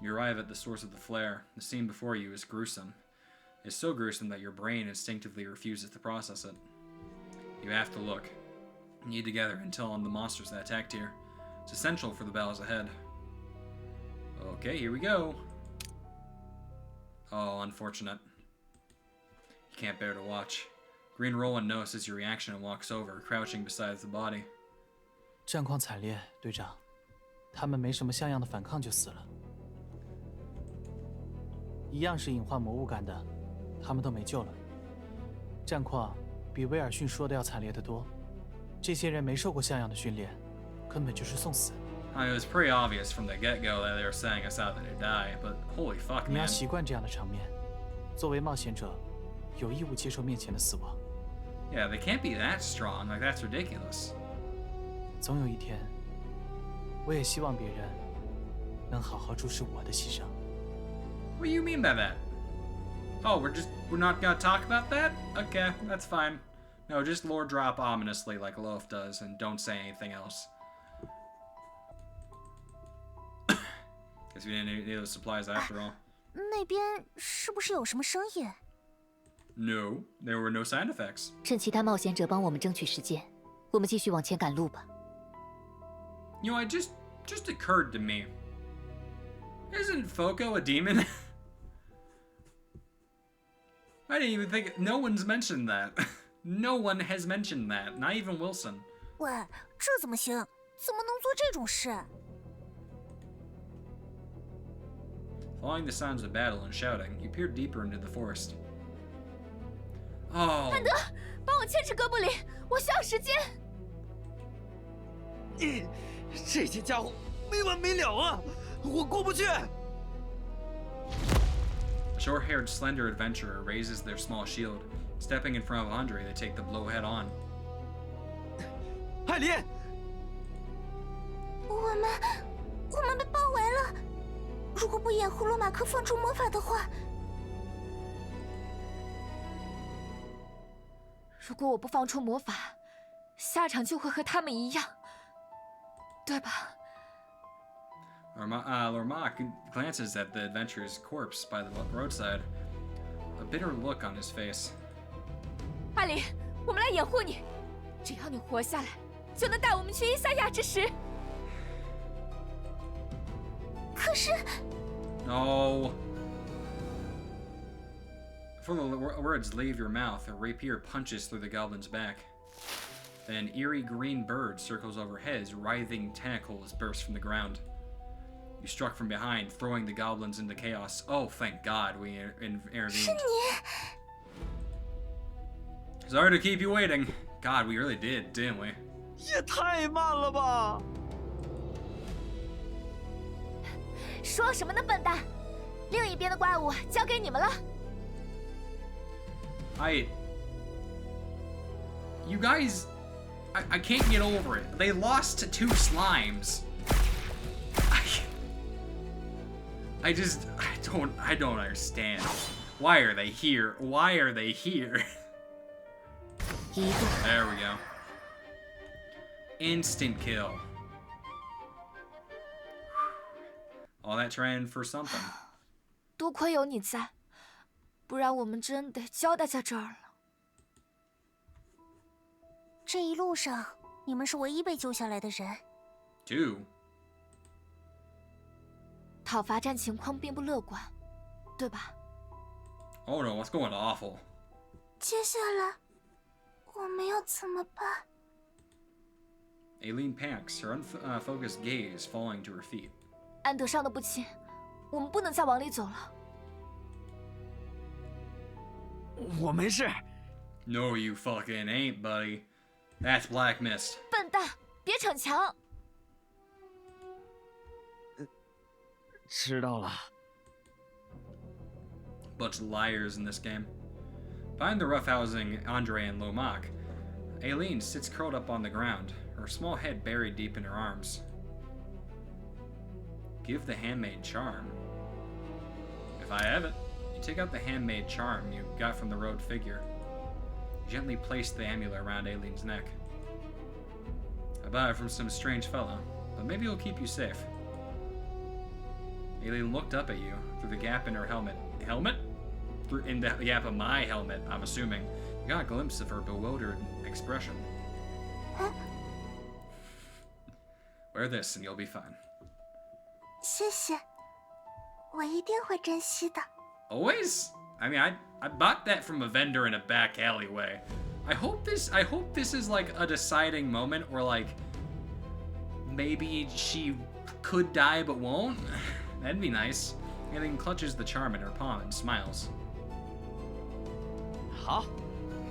You arrive at the source of the flare. The scene before you is gruesome. It's so gruesome that your brain instinctively refuses to process it. You have to look. You need to gather intel on the monsters that attacked here. It's essential for the battles ahead. Okay, here we go. Oh, unfortunate. You can't bear to watch. Green Roland notices your reaction and walks over, crouching beside the body.
战况惨烈，队长，他们没什么像样的反抗就死了。一样是隐化魔物干的，他们都没救了。战况比威尔逊说的要惨烈得多。这些人没受过像样的训练，根本就是送死。
It was pretty obvious from the get-go that they were setting us out to die, but holy fuck,
你要
man.
习惯这样的场面。作为冒险者，有义务接受面前的死亡。
Yeah, they can't be that strong. Like, that's ridiculous.
总有一天，我也希望别人能好好注视我的牺牲。
What do you mean by that? Oh, we're not gonna talk about that? Okay, that's fine. No, just lore drop ominously like Loaf does, and don't say anything else. Guess we didn't need those supplies after all.
那边是不是有什么声音？
No, there were no sound effects.
趁其他冒险者帮我们争取时间，我们继续往前赶路吧。
You know, it just occurred to me. Isn't Foco a demon? I didn't even think. No one's mentioned that. No one has mentioned that. Not even Wilson.
喂，这怎么行？怎么能做这种事？
Following the sounds of battle and shouting, you peered deeper into the forest. Oh.
安德，帮我牵制哥布林，我需要时间。
这些家伙没完没了啊！我过不去。
A short-haired, slender adventurer raises their small shield. Stepping in front of Andre, they take the blow head on.
艾琳，
我们被包围了。如果不掩护罗马克放出魔法的话，
如果我不放出魔法，下场就会和他们一样，对吧？
Lormak glances at the adventurer's corpse by the roadside, a bitter look on his face.
艾琳，我们来掩护你，只要你活下来，就能带我们去伊萨亚之石。
可是，
No. Before the words leave your mouth, a rapier punches through the goblin's back. Then an eerie green bird circles overhead as writhing tentacles burst from the ground. You struck from behind, throwing the goblins into chaos. Oh, thank God we intervened.
是你。
Sorry to keep you waiting. God, we really did, didn't we?
也太慢了吧！
说什么呢，笨蛋！另一边的怪物交给你们了。
You guys, I can't get over it. They lost to 2 slimes. I don't understand. Why are they here? Why are they here? There we go. Instant kill. All that trying for something.
多亏有你在，不然我们真得交代在这儿了。
这一路上，你们是唯一被救下来的人。
Two.
讨伐战情况并不乐观，对吧？
Oh no, what's going awful?
接下来，我们要怎么办？
Aileen panics, her unfocused gaze falling to her feet.
安德伤得不轻，我们不能再往里走了。
我没事。
No, you fucking ain't, buddy. That's Black Mist.
笨蛋，别逞强！
知道了。
Bunch of liars in this game. Behind the roughhousing Andre and Lomak, Aileen sits curled up on the ground, her small head buried deep in her arms. Give the handmade charm. If I have it. You take out the handmade charm you got from the robed figure. You gently place the amulet around Aileen's neck. I bought it from some strange fellow, but maybe it'll keep you safe. Aileen looked up at you through the gap in her helmet. Helmet? In the gap of my helmet, I'm assuming. You got a glimpse of her bewildered expression.
Huh?
Wear this and you'll be fine.
谢谢，我一定会珍惜的。
Always? I mean, I bought that from a vendor in a back alleyway. I hope this is like a deciding moment where like maybe she could die but won't. That'd be nice. Aileen clutches the charm in her palm and smiles.
好，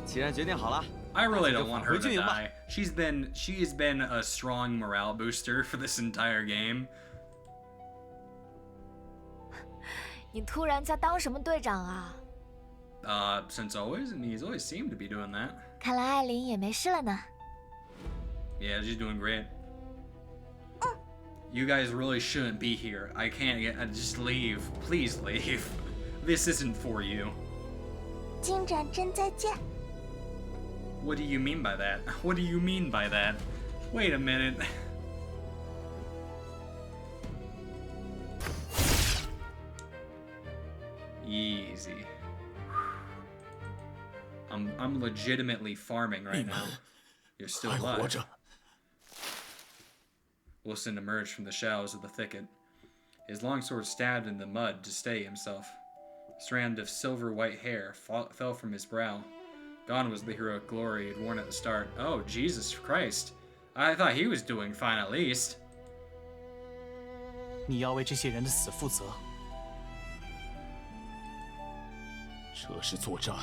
既然决定好了，
I really don't want her to die. She has been a strong morale booster for this entire game.
你突然在当什么队长啊？
Since always, and he's always seemed to be doing that.
看来艾琳也没事了呢。
Yeah, she's doing great. You guys really shouldn't be here. I can't just leave. Please leave. This isn't for you.
金展真再见。
What do you mean by that? What do you mean by that? Wait a minute. Easy. I'm legitimately farming right now. You're still alive. Wilson emerged from the shadows of the thicket. His longsword stabbed in the mud to steady himself. A strand of silver-white hair fell from his brow. Gone was the heroic glory he had worn at the start. Oh, Jesus Christ. I thought he was doing fine at least.
你要为这些人的死负责。
这是作战，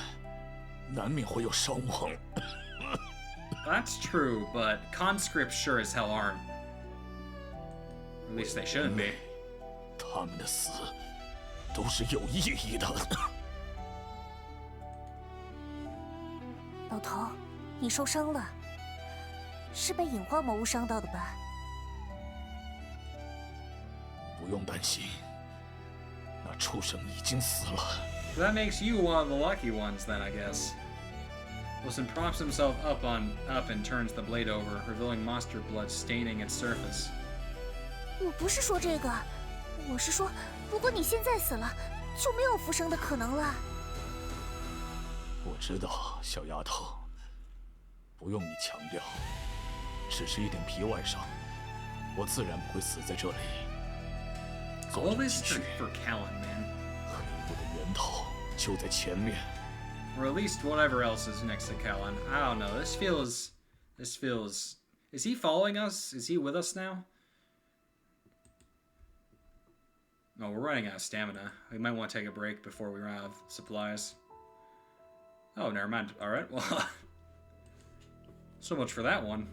难免会有伤亡。
That's true, but conscripts sure as hell aren't. At least they shouldn't be.
他们的死都是有意义的。
老头，你受伤了，是被隐化魔物伤到的吧？
不用担心，那畜生已经死了。
That makes you one of the lucky ones, then, I guess. Wilson props himself up and turns the blade over, revealing monster blood staining its surface.
我不是说这个，我是说，如果你现在死了，就没有复生的可能了。
我知道，小丫头，不用你强调，只是一点皮外伤，我自然不会死在这里。
All this for Kallen, man.
黑雾的源头就在前面。
Or at least whatever else is next to Kallen. I don't know. This feels. Is he following us? Is he with us now? No, we're running out of stamina. We might want to take a break before we run out of supplies. Oh, never mind. All right. Well, so much for that one.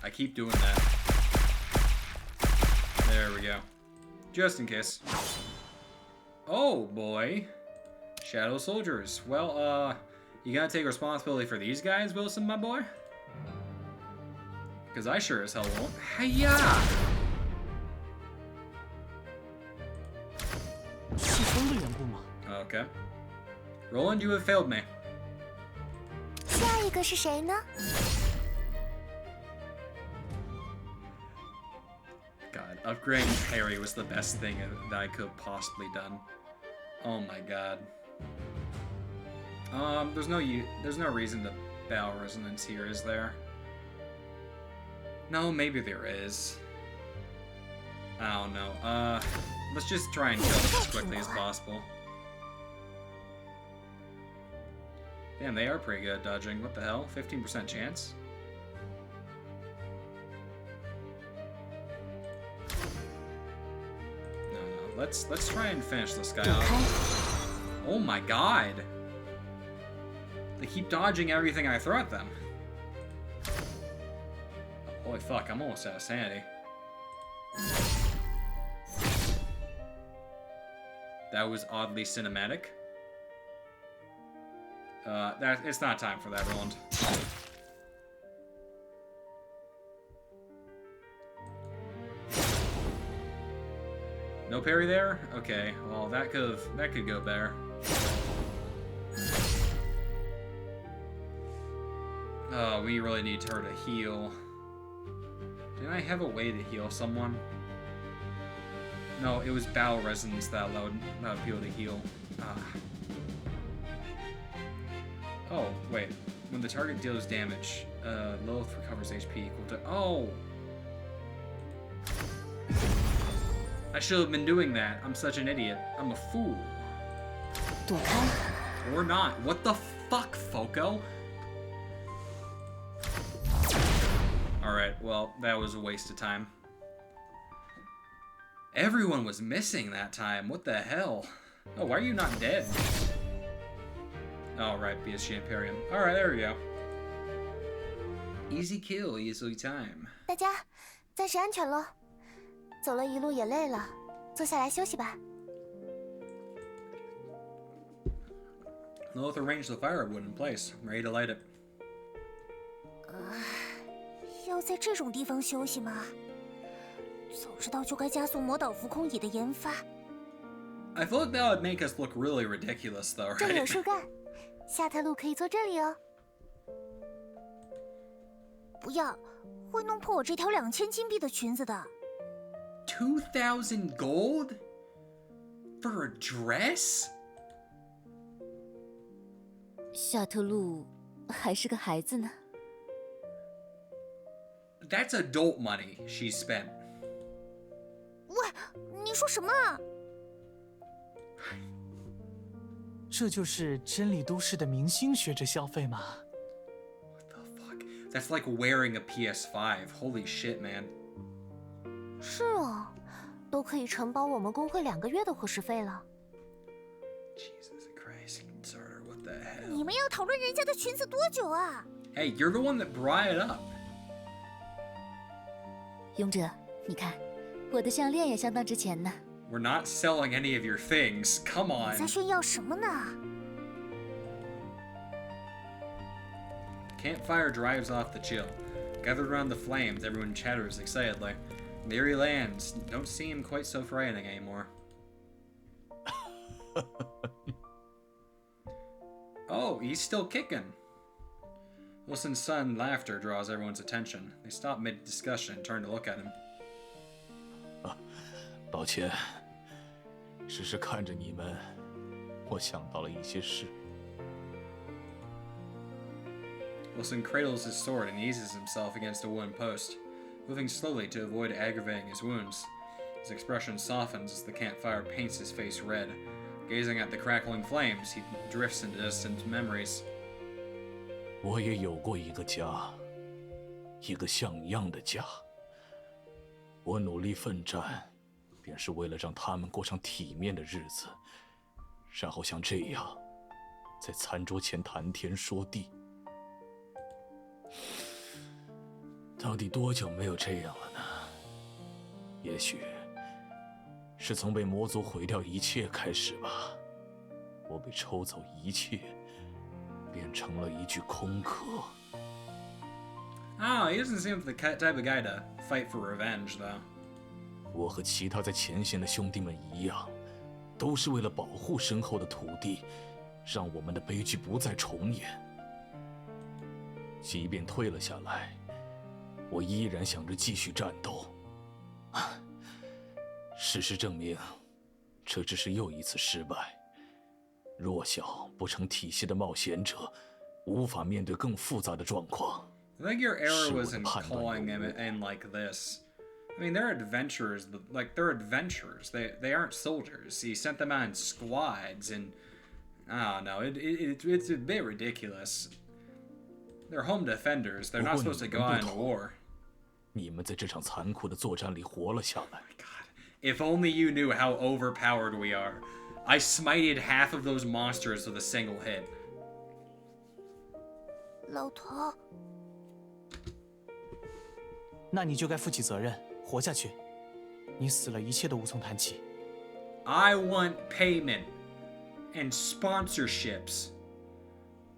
I keep doing that. There we go. Just in case. Oh, boy. Shadow soldiers. Well, you gotta take responsibility for these guys, Wilson, my boy? Because I sure as hell won't. Hiya!
是风的缘故吗？
Okay. Roland, you have failed me.
下一个是谁呢？
God, upgrading Harry was the best thing that I could have possibly done. Oh my god. There's no reason to battle resonance here, is there? No, maybe there is. I don't know. Let's just try and kill them as quickly as possible. Damn, they are pretty good at dodging. What the hell? 15% chance? No. Let's try and finish this guy off. Oh my god! They keep dodging everything I throw at them. Holy fuck, I'm almost out of sanity. That was oddly cinematic. It's not time for that, Roland. No parry there? Okay, well that could go better. Oh, we really need her to heal. Didn't I have a way to heal someone? No, it was battle resonance that allowed people to heal. Oh, wait. When the target deals damage, Lilith recovers HP equal to... Oh! I should have been doing that. I'm such an idiot. I'm a fool. Or not. What the fuck, Foco? Alright, well, that was a waste of time. Everyone was missing that time. What the hell? Oh, why are you not dead? Oh, right, BSG Imperium. Alright, there we go. Easy kill, easy time.
大家暂时安全了，走了一路也累了，坐下来休息吧。
Lilith arranged the firewood in place, ready to light it.
要在这种地方休息吗？早知道就该加速魔导浮空椅的研发。
I feel like that would make us look really ridiculous, though,
这里有
right?
树干，下特路可以坐这里哦。不要，会弄破我这条2000金币的裙子的。
2,000 gold? For a dress?
夏特路
还是个孩子呢。
That's adult money she spent.
喂，你说什么？
这就是真理都市的明星学着消费吗？
What the fuck? That's like wearing a PS5. Holy shit, man.
是啊，都可以承包我们工会2个月的伙食费了。
Jesus Christ, Sarter, what the hell?
你们要讨论人家的裙子多久啊？
Hey, you're the one that brought it up.
勇者，你看，我的项链也相当值钱呢。
We're not selling any of your things. Come
你
on.
在炫耀什么呢？
Campfire drives off the chill. Gathered around the flames, everyone chatters excitedly. The eerie lands don't seem quite so frightening anymore. Oh, he's still kicking. Wilson's son laughter draws everyone's attention. They stop mid-discussion and turn to look at him.
抱歉，只是看着你们，我想到了一些事。
Wilson cradles his sword and eases himself against a wooden post, moving slowly to avoid aggravating his wounds. His expression softens as the campfire paints his face red. Gazing at the crackling flames, he drifts into distant memories.
我也有过一个家，一个像样的家。我努力奋战，便是为了让他们过上体面的日子，然后像这样，在餐桌前谈天说地。到底多久没有这样了呢？也许是从被魔族毁掉一切开始吧。我被抽走一切，变成了一具空壳。
Oh, he doesn't seem like the type of guy to fight for revenge, though.
我和其他在前线的兄弟们一样，都是为了保护身后的土地，让我们的悲剧不再重演。即便退了下来，我依然想着继续战斗。事实证明，这只是又一次失败。弱小不成体系的冒险者，无法面对更复杂的状况。
I think your error was in calling them in like this. I mean, they're adventurers, but like they're adventurers. They aren't soldiers. He sent them out in squads, and I don't know. It's a bit ridiculous. They're home defenders. They're not supposed to go out into war.
你们在这场残酷的作战里活了下来。
God, if only you knew how overpowered we are. I smited half of those monsters with a single hit.
老头，
那你就该负起责任，活下去。你死了，一切都无从谈起。
I want payment and sponsorships.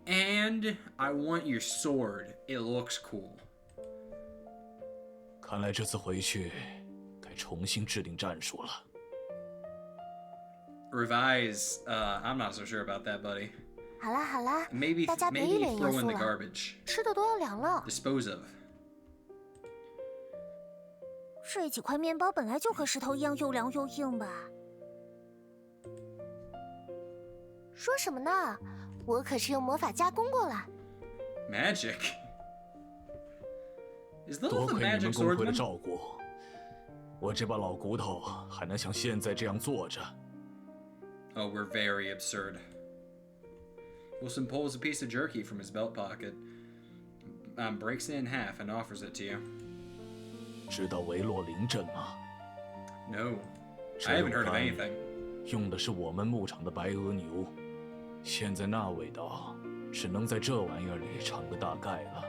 And I want your sword. It looks cool.
看来这次回去，该重新制定战术了。
Revise, I'm not so sure about that, buddy.
好啦好啦，
Maybe
大家别一脸
throw
严
in
肃
the
了，
garbage.
吃的都要凉了。
Dispose of.
这几块面包本来就和石头一样又凉又硬吧？说什么呢？我可是用魔法加工过了。
Magic? Is those
多
the
亏你们
magic
工会的
swordsmen?
照顾，我这把老骨头还能像现在这样坐着。
Oh, we're very absurd. Wilson pulls a piece of jerky from his belt pocket, breaks it in half, and offers it to you.
知道维洛林镇吗？
No, I haven't heard of anything.
用的是我们牧场的白额牛，现在那味道，只能在这玩意儿里尝个大概了。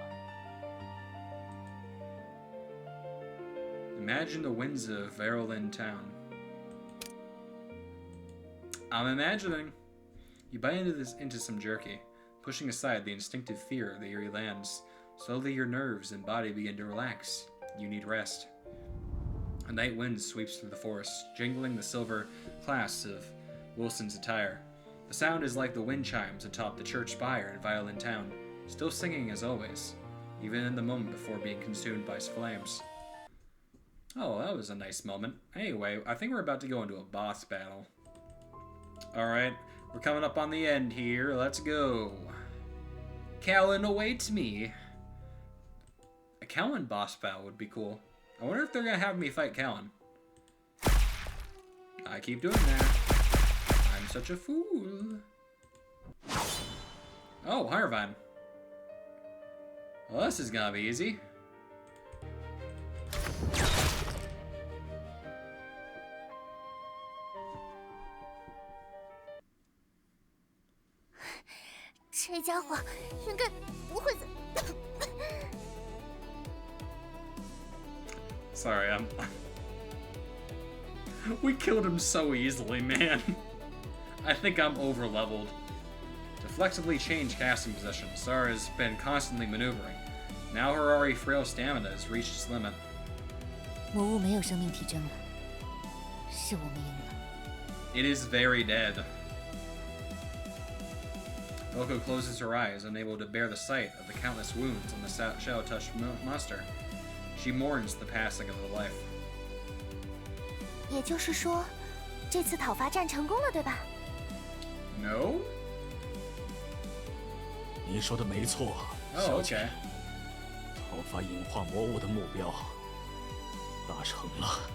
Imagine the winds of Verolin town. I'm imagining. You bite into some jerky, pushing aside the instinctive fear of the eerie lands. Slowly your nerves and body begin to relax. You need rest. A night wind sweeps through the forest, jingling the silver clasps of Wilson's attire. The sound is like the wind chimes atop the church spire in Violin Town, still singing as always, even in the moment before being consumed by flames. Oh, that was a nice moment. Anyway, I think we're about to go into a boss battle. Alright, we're coming up on the end here. Let's go. Kallen awaits me. A Kallen boss battle would be cool. I wonder if they're gonna have me fight Kallen. I keep doing that. I'm such a fool. Oh, Harvine. Well, this is gonna be easy.
这家伙应该不会死。
Sorry, we killed him so easily, man. I think I'm over-leveled. To flexibly change casting position, Sara has been constantly maneuvering. Now her already frail stamina has reached its limit.
魔物没有生命体征了，是我们赢了。
It is very dead. Oko closes her eyes, unable to bear the sight of the countless wounds on the shadow-touched monster. She mourns the passing of the life.
也就是说，这次讨伐战成功了，对吧？
No?
你说的没错，
Oh,
小
okay.
姐。讨伐隐化魔物的目标达成了。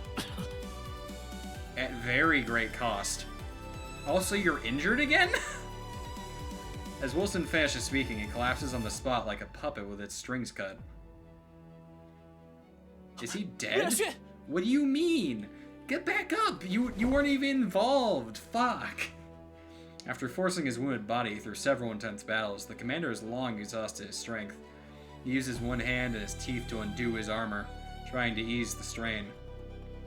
At very great cost. Also, you're injured again? As Wilson finishes speaking, he collapses on the spot like a puppet with its strings cut. Is he dead? What do you mean? Get back up! You weren't even involved! Fuck! After forcing his wounded body through several intense battles, the commander has long exhausted his strength. He uses one hand and his teeth to undo his armor, trying to ease the strain.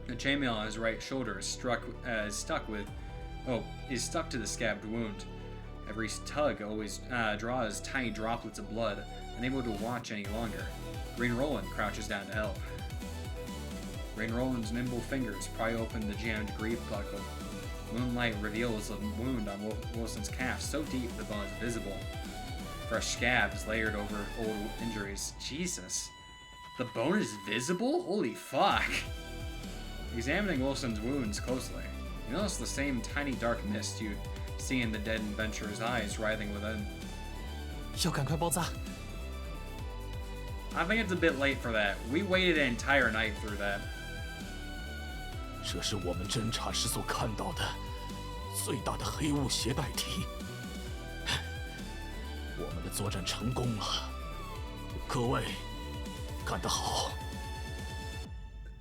The chainmail on his right shoulder is stuck to the scabbed wound. Every tug always draws tiny droplets of blood, unable to watch any longer. Green Roland crouches down to help. Green Roland's nimble fingers pry open the jammed grief buckle. Moonlight reveals a wound on Wilson's calf so deep the bone is visible. Fresh scabs layered over old injuries. Jesus. The bone is visible? Holy fuck. Examining Wilson's wounds closely, you notice the same tiny dark mist you'd see in the dead adventurer's eyes writhing within.
要赶快包扎。
I think it's a bit late for that. We waited an entire night through that.
这是我们侦察时所看到的最大的黑雾携带体。我们的作战成功了，各位，干得好。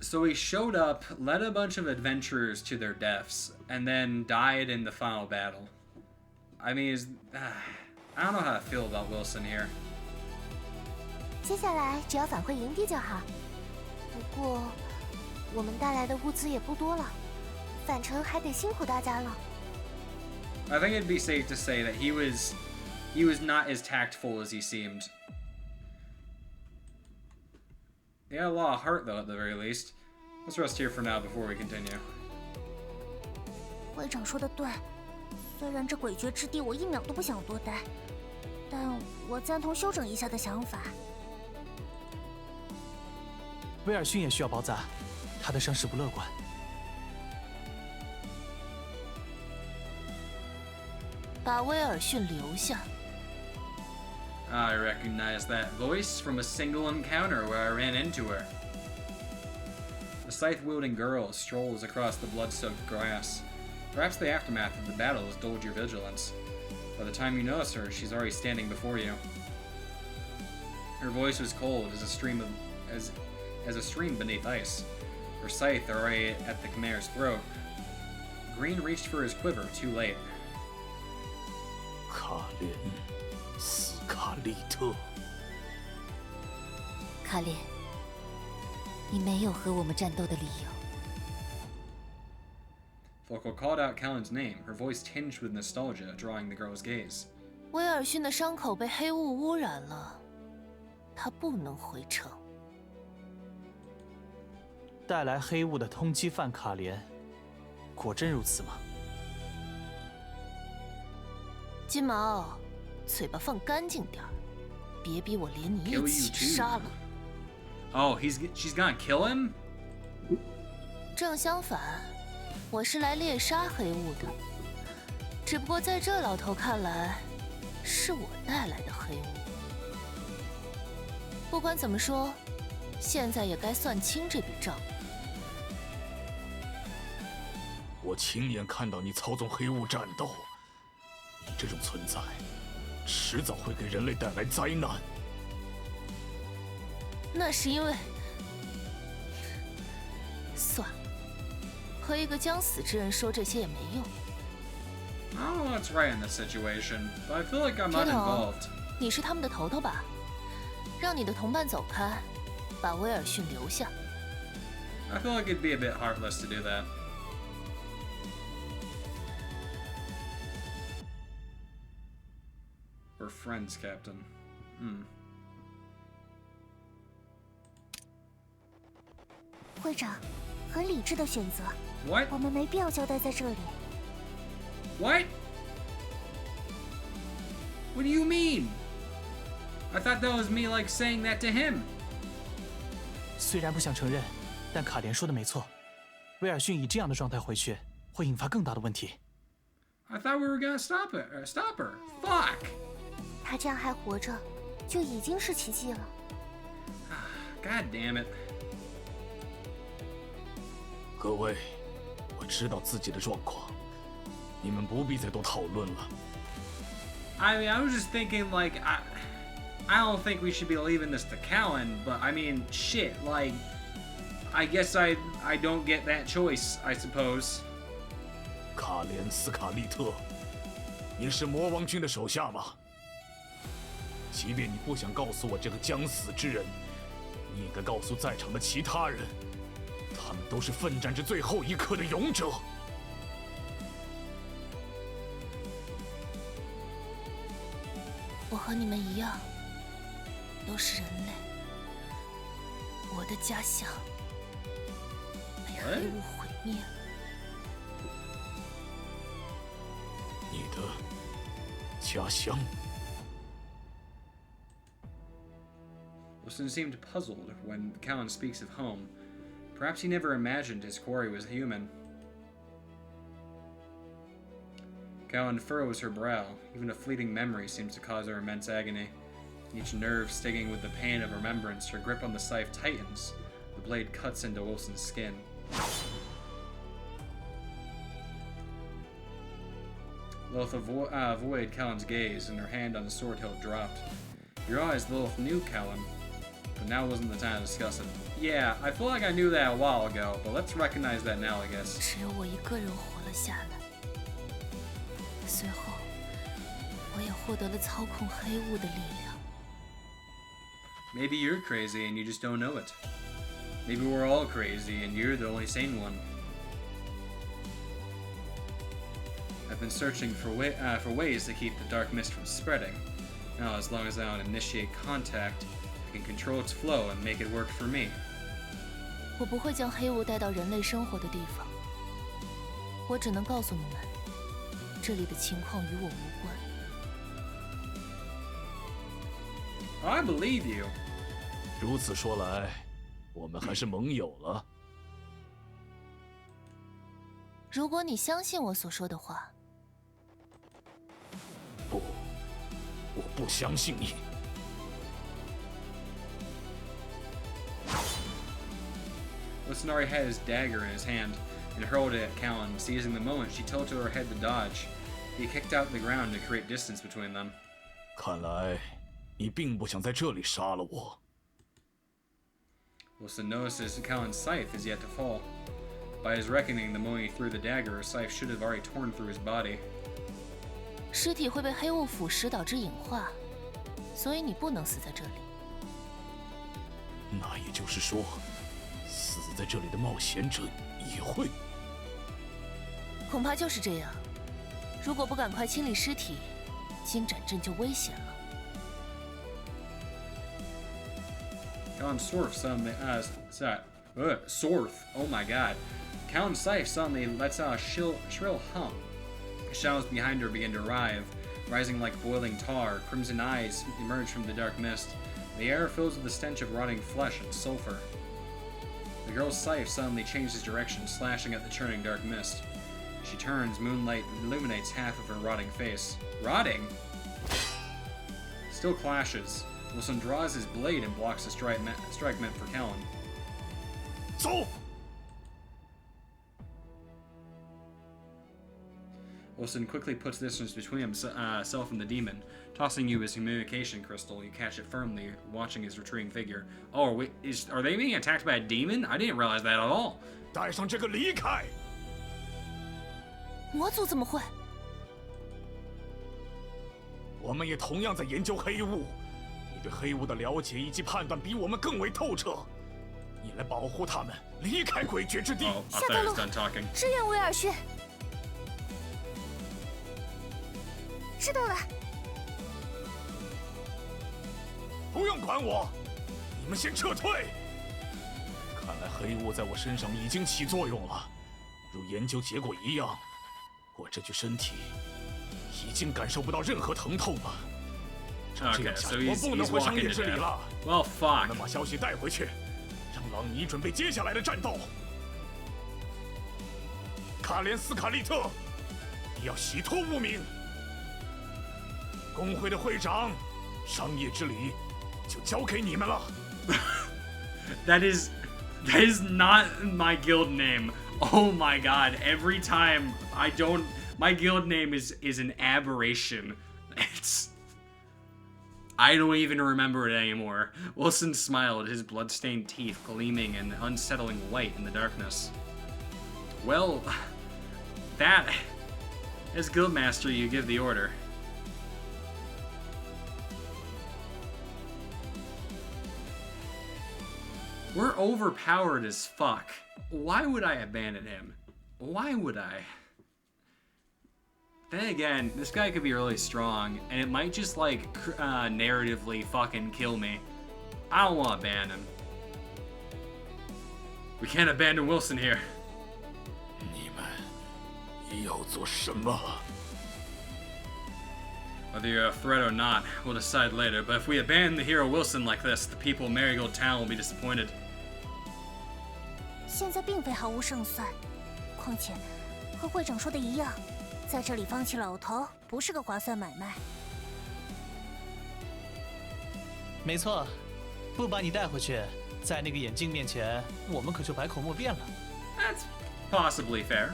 So he showed up, led a bunch of adventurers to their deaths, and then died in the final battle. I mean, I don't know how to feel about Wilson here.
接下来只要返回营地就好。不过，我们带来的物资也不多了，返程还得辛苦大家了。
I think it'd be safe to say that he was not as tactful as he seemed. He had a lot of heart, though, at the very least. Let's rest here for now before we continue.
会长说的对，虽然这诡谲之地我一秒都不想多待，但我赞同休整一下的想法。
威尔逊也需要包扎，他的伤势不乐观。
把威尔逊留下。
I recognize that voice from a single encounter where I ran into her. The scythe-wielding girl strolls across the blood-soaked grass. Perhaps the aftermath of the battle has dulled your vigilance. By the time you notice her, she's already standing before you. Her voice was cold as a stream beneath ice. Her scythe already at the commander's throat. Green reached for his quiver too late.
卡莲，斯卡利特。
卡莲，你没有和我们战斗的理由。
Volko called out Kallen's name, her voice tinged with nostalgia, drawing the girl's gaze.
威尔逊的伤口被黑雾污染了，他不能回城。
带来黑雾的通缉犯卡莲，果真如此吗？
金毛，嘴巴放干净点儿，别逼我连你
Kill
一
you
起
too.
杀了。
Oh, she's gonna kill him?
正相反，我是来猎杀黑雾的。只不过在这老头看来，是我带来的黑雾。不管怎么说，现在也该算清这笔账。
我亲眼看到你操纵黑雾战斗，你这种存在，迟早会给人类带来灾难。
那是因为……算了，和一个将死之人说这些也没用。
I don't know what's right in this situation, but I feel like I'm
铁头，
uninvolved.
你是他们的头头吧？让你的同伴走开，把威尔逊留下。
I feel like it'd be a bit heartless to do that. We're friends, Captain.
会长，很理智的选择。
What?
我们没必要交代在这里。
What? What do you mean? I thought that was me like saying that to him.
虽然不想承认，但卡莲说的没错，威尔逊以这样的状态回去，会引发更大的问题。
I thought we were gonna stop it. Stop her. Fuck.
他这样还活着，就已经是奇迹了。
God damn it.
各位，我知道自己的状况，你们不必再多讨论了。
I mean, I was just thinking, like, I don't think we should be leaving this to Kallen, but I mean, shit, like, I guess I don't get that choice, I suppose.
卡莲斯卡利特，你是魔王军的手下吗？即便你不想告诉我这个将死之人，你应该告诉在场的其他人，他们都是奋战至最后一刻的勇者。
我和你们一样，都是人类。我的家乡被黑雾毁灭了。
你的家乡？
Wilson seemed puzzled when Kallen speaks of home. Perhaps he never imagined his quarry was human. Kallen furrows her brow. Even a fleeting memory seems to cause her immense agony. Each nerve stinging with the pain of remembrance, her grip on the scythe tightens. The blade cuts into Wilson's skin. Lilith avoided Kallen's gaze, and her hand on the sword hilt dropped. You realize Lilith knew Kallen, but now wasn't the time to discuss it. Yeah, I feel like I knew that a while ago, but let's recognize that now, I guess.
只有我一个人活了下来。随后，我也获得了操控黑雾的力量。
Maybe you're crazy and you just don't know it. Maybe we're all crazy and you're the only sane one. I've been searching for ways to keep the dark mist from spreading. Now, as long as I don't initiate contact, I can control its flow and make it work for me.
我不会将黑雾带到人类生活的地方。我只能告诉你们，这里的情况与我无关。
I believe you.
如此说来，我们还是盟友了。
如果你相信我所说的话，
不，我不相信你。
Listenari had his dagger in his hand and hurled it at Kallen. Seizing the moment, she tilted her head to dodge. He kicked out the ground to create distance between them.
看来你并不想在这里杀了我。
Wilson notices Kallen's scythe is yet to fall. By his reckoning, the moment he threw the dagger, his scythe should have already torn through his body.
尸体会被黑雾腐蚀导致隐化，所以你不能死在这里。
那也就是说，死在这里的冒险者也会。
恐怕就是这样。如果不赶快清理尸体，金盏镇就危险了。
Kallen's sworth suddenly, sworth, oh my god. Kallen's scythe suddenly lets out a shrill hum. Shadows behind her begin to arrive, rising like boiling tar. Crimson eyes emerge from the dark mist. The air fills with the stench of rotting flesh and sulfur. The girl's scythe suddenly changes direction, slashing at the churning dark mist. She turns, moonlight illuminates half of her rotting face. Rotting? Still clashes. Wilson draws his blade and blocks the strike meant for Kallen.
Zo!
Wilson quickly puts distance between himself and the demon. Tossing you his communication crystal, you catch it firmly, watching his retreating figure. Oh, wait, are they being attacked by a demon? I didn't realize that at all.
带上这个离开。
魔族怎么会？
我们也同样在研究黑雾，你对黑雾的了解以及判断比我们更为透彻。你来保护他们，离开诡谲之地。
下头路，
支援威尔逊。
知道了。
不用管我，你们先撤退。看来黑雾在我身上已经起作用了，如研究结果一样，我这具身体已经感受不到任何疼痛了。这样下去，我不能回商业之里了。
Well, fuck.
我们把消息带回去，让朗尼准备接下来的战斗。卡莲斯卡利特，你要洗脱污名。工会的会长，商业之礼就交给你们了。
That is not my guild name. Oh my god! Every time my guild name is an aberration. I don't even remember it anymore. Wilson smiled, his blood-stained teeth gleaming an unsettling white in the darkness. Well, as guildmaster, you give the order. We're overpowered as fuck. Why would I abandon him? Why would I? Then again, this guy could be really strong, and it might just, like, narratively fucking kill me. I don't want to abandon him. We can't abandon Wilson here.
你们要做什么？
Whether you're a threat or not, we'll decide later, but if we abandon the hero Wilson like this, the people of Marigold Town will be disappointed.
现在并非毫无胜算，况且和会长说的一样，在这里放弃老头不是个划算买卖。
没错，不把你带回去，在那个眼镜面前，我们可就百口莫辩了。
That's possibly fair.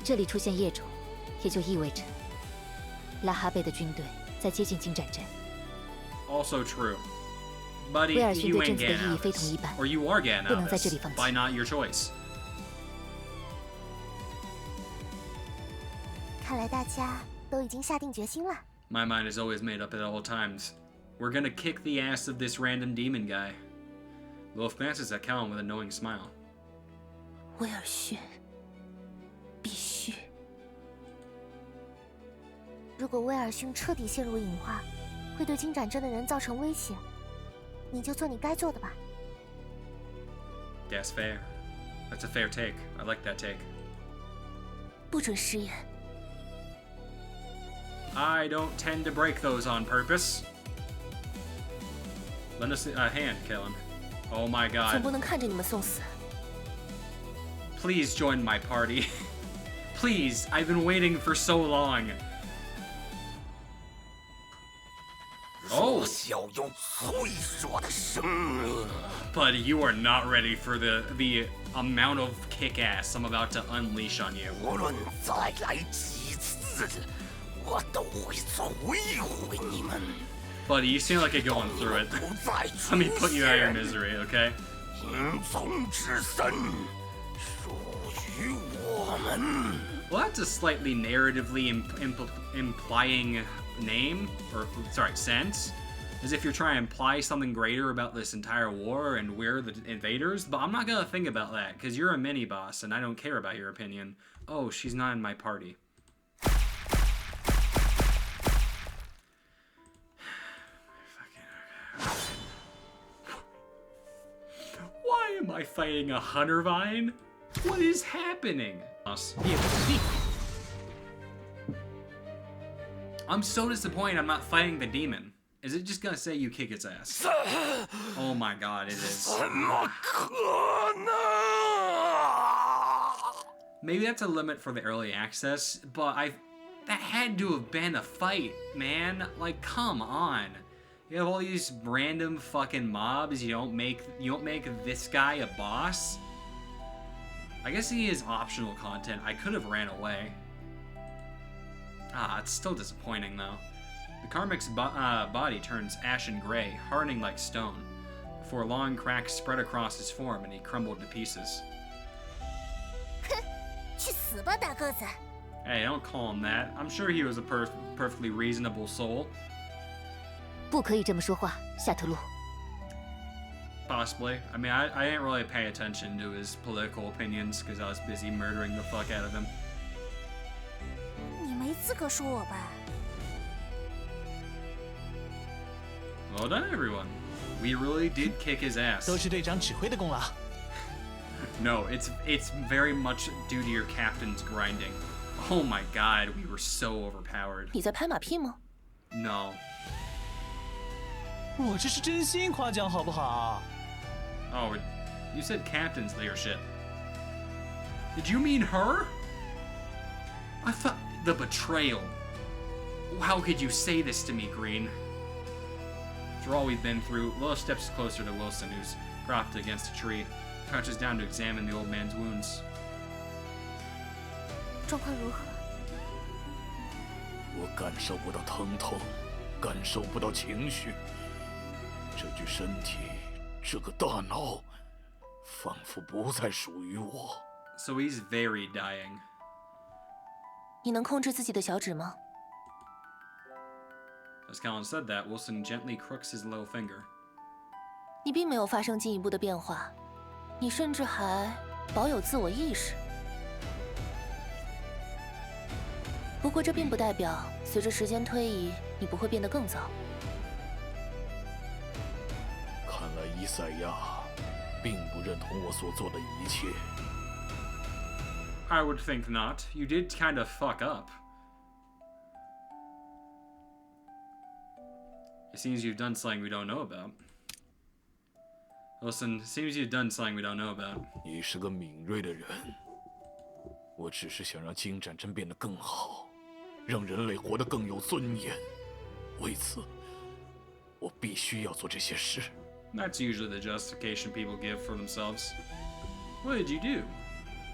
这里出现业种，也就意味着拉哈贝的军队在接近金展镇。
Also true. Buddy,
威尔逊
you
对
ain't
镇子的
getting
意义
out
非
of
同
this.
一般，
Or you are getting
不
out
能
of
在这
this.
里放弃。
By not your choice.
看来大家都已经下定决心了。
My mind is always made up at all times. We're gonna kick the ass of this random demon guy. Wolf glances at Kallen with a knowing smile.
威尔逊，必须。
如果威尔逊彻底陷入隐化，会对金展镇的人造成威胁。你就做你该做的吧。
That's fair. That's a fair take. I like that take.
不准食言。
I don't tend to break those on purpose. Lend us a hand, Kallen. Oh my
总
god.
不能看着你们送死。
Please join my party. Please, I've been waiting for so long. Oh. But you are not ready for the amount of kick-ass I'm about to unleash on you. Buddy, you seem like you're going through it. Let me put you out of your misery, okay? Well, that's a slightly narratively implying name, or sorry, sense. As if you're trying to imply something greater about this entire war and we're the invaders, but I'm not gonna think about that, because you're a mini-boss and I don't care about your opinion. Oh, she's not in my party. Why am I fighting a Hunter Vine? What is happening? I'm so disappointed I'm not fighting the demon. Is it just gonna say you kick its ass? Oh my god, it is. Maybe that's a limit for the early access, but that had to have been a fight, man. Like, come on. You have all these random fucking mobs. You don't make this guy a boss. I guess he is optional content. I could have ran away. It's still disappointing though. The Karmic's body turns ashen gray, hardening like stone, before long cracks spread across his form and he crumbled to pieces.
去死吧，大个子！
Hey, don't call him that. I'm sure he was a perfectly reasonable soul.
不可以这么说话，夏特路。
Possibly. I mean, I didn't really pay attention to his political opinions because I was busy murdering the fuck out of him.
你没资格说我吧？
Well done, everyone. We really did kick his ass.
都是队长指挥的功劳。
No, it's very much due to your captain's grinding. Oh my god, we were so overpowered.
你在拍马屁吗？
No.
我这是真心夸奖，好不好？
Oh, you said captain's leadership. Did you mean her? I thought the betrayal. How could you say this to me, Green? After all we've been through, Lola steps closer to Wilson, who's propped against a tree, crouches down to examine the old man's wounds.
状况如何？
我感受不到疼痛，感受不到情绪。这具身体，这个大脑，仿佛不再属于我。
So he's very dying.
你能控制自己的小指吗？
As Kallen said that, Wilson gently crooks his little finger.
你并没有发生进一步的变化，你甚至还保有自我意识。不过这并不代表随着时间推移，你不会变得更糟。
看来伊赛亚并不认同我所做的一切。
I would think not. You did kind of fuck up. It seems you've done something we don't know about. Listen, it seems you've done something we don't know about.
你是个敏锐的人，我只是想让金战争变得更好，让人类活得更有尊严。为此，我必须要做这些事。
That's usually the justification people give for themselves. What did you do?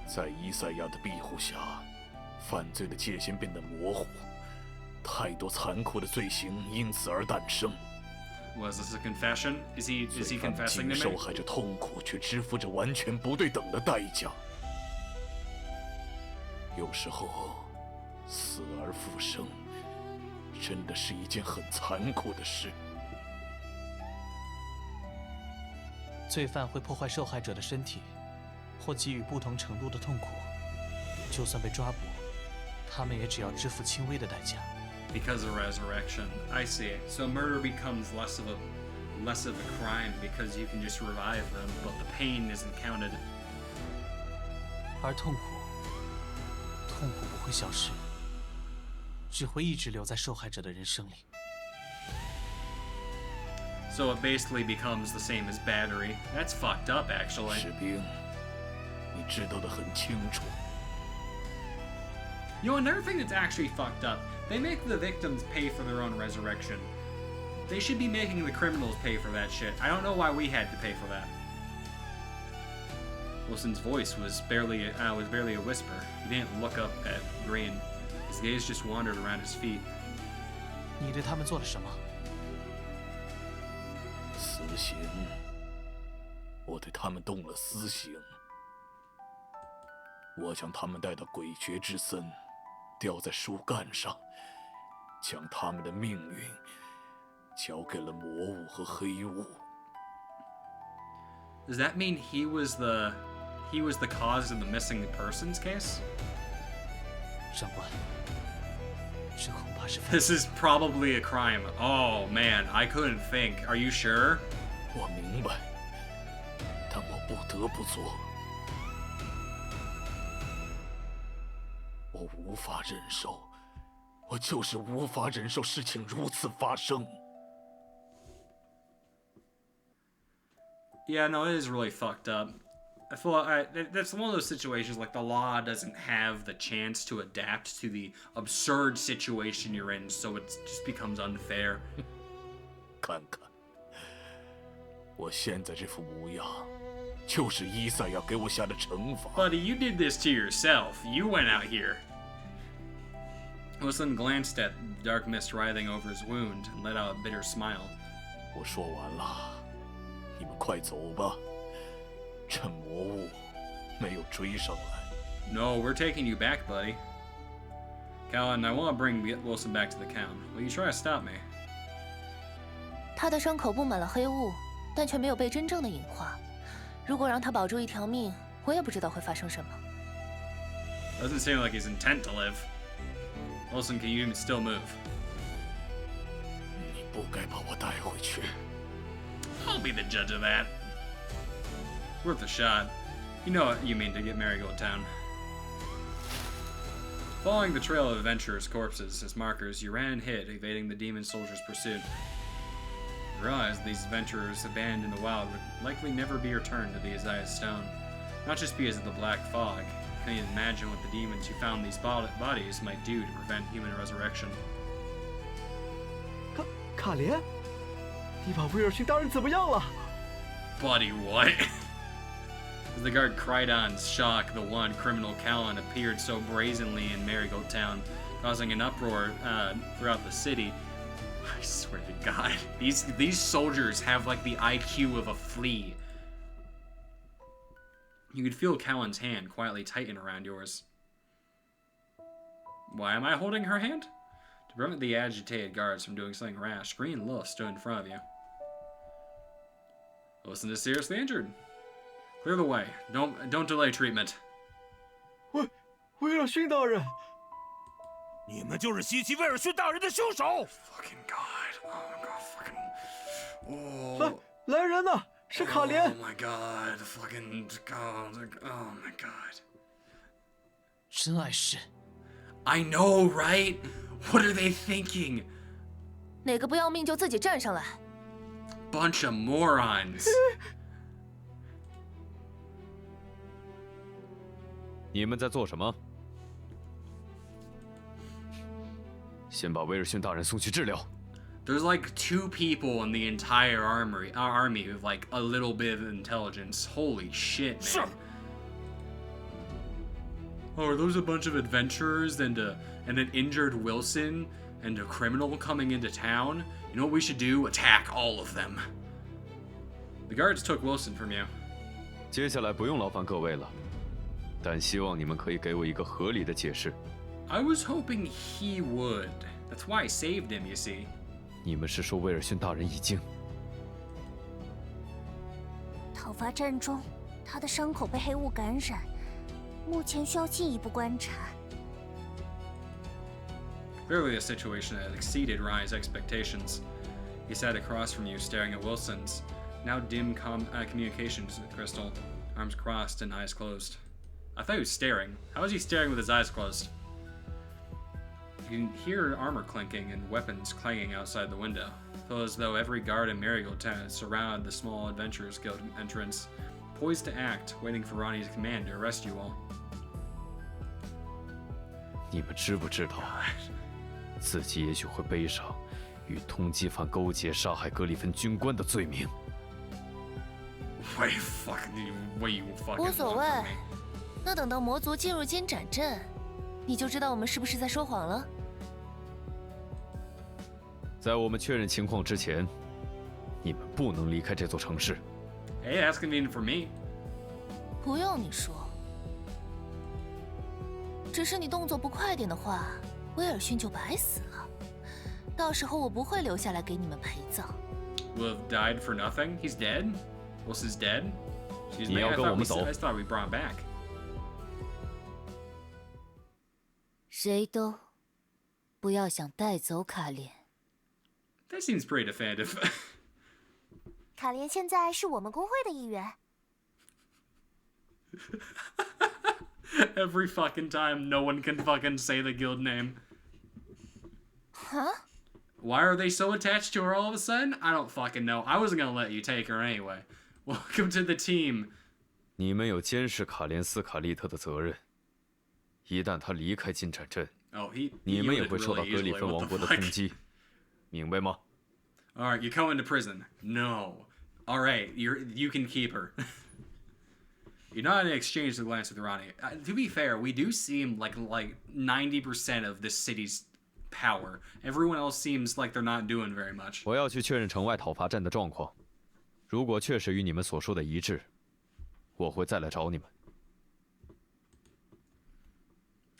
在伊赛亚的庇护下，犯罪的界限变得模糊，太多残酷的罪行因此而诞生。
Was this a confession? Is he
罪犯
confessing
仅
to
受
me?
害着痛苦，却支付着完全不对等的代价。有时候，死而复生，真的是一件很残酷的事。
罪犯会破坏受害者的身体，或给予不同程度的痛苦。就算被抓捕，他们也只要支付轻微的代价。
Because of resurrection. I see. So murder becomes less of a crime because you can just revive them, but the pain isn't counted.
而痛苦不会消失，只会一直留在受害者的人生里。
So it basically becomes the same as battery. That's fucked up, actually.
士兵，你知道的很清楚。
You know, another thing that's actually fucked up, they make the victims pay for their own resurrection. They should be making the criminals pay for that shit. I don't know why we had to pay for that. Wilson's voice was barely a whisper. He didn't look up at Green. His gaze just wandered around his feet.
你对他们做了什么？
死刑，我对他们动了私刑。我将他们带到诡谲之森，吊在树干上，将他们的命运交给了魔物和黑雾。
Does that mean he was the cause of the missing persons case?
长官，这恐怕是犯
This is probably a crime. Oh man, I couldn't think. Are you sure?
我明白，但我不得不做。我无法忍受，我就是无法忍受事情如此发生。
Yeah, no, it is really fucked up. I feel that's one of those situations like the law doesn't have the chance to adapt to the absurd situation you're in, so it just becomes unfair.
看看。我现在这副模样，就是伊赛要给我下的惩罚。
Buddy, you did this to yourself. You went out here. Wilson glanced at dark mist writhing over his wound and let out a bitter smile.
我说完了，你们快走吧。这魔物没有追上来。
No, we're taking you back, buddy. Kallen, I want to bring Wilson back to the town. Will you try to stop me?
他的伤口布满了黑雾，但却没有被真正的隐化。如果让他保住一条命，我也不知道会发生什么。
Doesn't seem like he's intent to live. Wilson, can you even still move?
你不该把我带回去。
I'll be the judge of that. It's worth a shot. You know what you mean to get Marigold Town. Following the trail of adventurers' corpses as markers, you ran and hid, evading the demon soldiers' pursuit. You realized these adventurers abandoned in the wild would likely never be returned to the Isaiah Stone. Not just because of the black fog. Can you imagine what the demons who found these bodies might do to prevent human resurrection?
卡莲，你把威尔逊大人怎么样了？
Buddy, what? As the guard cried out in shock, the one criminal Kallen appeared so brazenly in Marigold Town, causing an uproar throughout the city. I swear to God, these soldiers have like the IQ of a flea. You could feel Kallen's hand quietly tighten around yours. Why am I holding her hand? To prevent the agitated guards from doing something rash, Green Wolf stood in front of you. Wilson is seriously injured. Clear the way. Don't delay treatment.
威尔逊大人，
你们就是袭击威尔逊大人的凶手！
Fucking God. Oh my God. Fucking. Oh.
来人呐！是卡莲。
Oh my God. Fucking God. Oh my God.
真碍事。
I know, right? What are they thinking?
哪个不要命就自己站上来。
Bunch of morons.
你们在做什么？先把威尔逊大人送去治疗。
There's like 2 people in the entire army with like a little bit of intelligence. Holy shit, man.
Sure.
Oh, are those a bunch of adventurers and an injured Wilson and a criminal coming into town? You know what we should do? Attack all of them. The guards took Wilson from you.
接下来不用劳烦各位了，但希望你们可以给我一个合理的解释。
I was hoping he would. That's why I saved him, you see.
你们是说威尔逊大人已经？
讨伐战中，他的伤口被黑雾感染，目前需要进一步观察。
Clearly, the situation had exceeded Ryan's expectations. He sat across from you, staring at Wilson's now dim communications crystal, arms crossed and eyes closed. I thought he was staring. How is he staring with his eyes closed? You can hear armor clinking and weapons clanging outside the window. Feel as though every guard in Marigold Town surrounded the small Adventurers Guild entrance, poised to act, waiting for Ronnie's command to arrest you all.
你们知不知道，自己也许会背上与通缉犯勾结、杀害格里芬军官的罪名？
What you fucking
无所谓
want from me?，
那等到魔族进入金斩阵，你就知道我们是不是在说谎了。
在我们确认情况之前，你们不能离开这座城市。
Hey, that's convenient for me.
不用你说，只是你动作不快点的话，威尔逊就白死了。到时候我不会留下来给你们陪葬。
Will have died for nothing? He's dead? Wilson's dead? Excuse
你
me,
要
I
跟我
thought
们走。
I thought we brought him back.
谁都不要想带走卡莲。
That seems pretty definitive.
卡莲现在是我们工会的一员。
Every fucking time, no one can fucking say the guild name.
Huh?
Why are they so attached to her all of a sudden? I don't fucking know. I wasn't gonna let you take her anyway. Welcome to the team.
你们有监视卡莲斯卡利特的责任。一旦他离开金盏镇，
Oh, he
你们也
yielded
会受到
really
格里
easily.
芬
What
王
the
国的
fuck?
通缉，明白吗？
All right, you're going to prison. No. All right, you can keep her. You're not in exchange to glance with Ronnie. To be fair, we do seem like 90% of this city's power. Everyone else seems like they're not doing very much.
我要去确认城外讨伐战的状况，如果确实与你们所说的一致，我会再来找你们。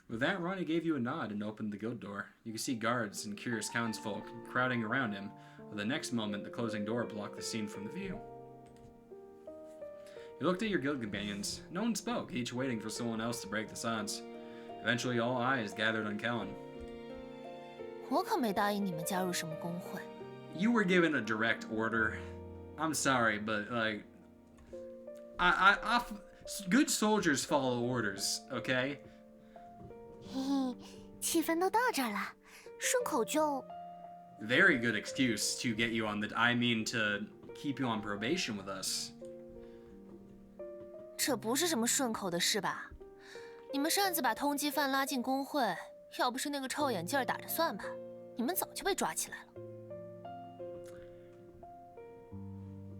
With that, Ronnie gave you a nod and opened the guild door. You could see guards and curious townsfolk crowding around him. The next moment, the closing door blocked the scene from the view. You looked at your guild companions. No one spoke, each waiting for someone else to break the silence. Eventually, all eyes gathered on Kallen.
我可没答应你们加入什么工会。
You were given a direct order. I'm sorry, but good soldiers follow orders, okay?
嘿嘿，气氛都到这儿了，顺口就。
Very good excuse to get you on to keep you on probation with us.
这不是什么顺口的事吧？你们擅自把通缉犯拉进工会，要不是那个臭眼镜打着算盘，你们早就被抓起来了。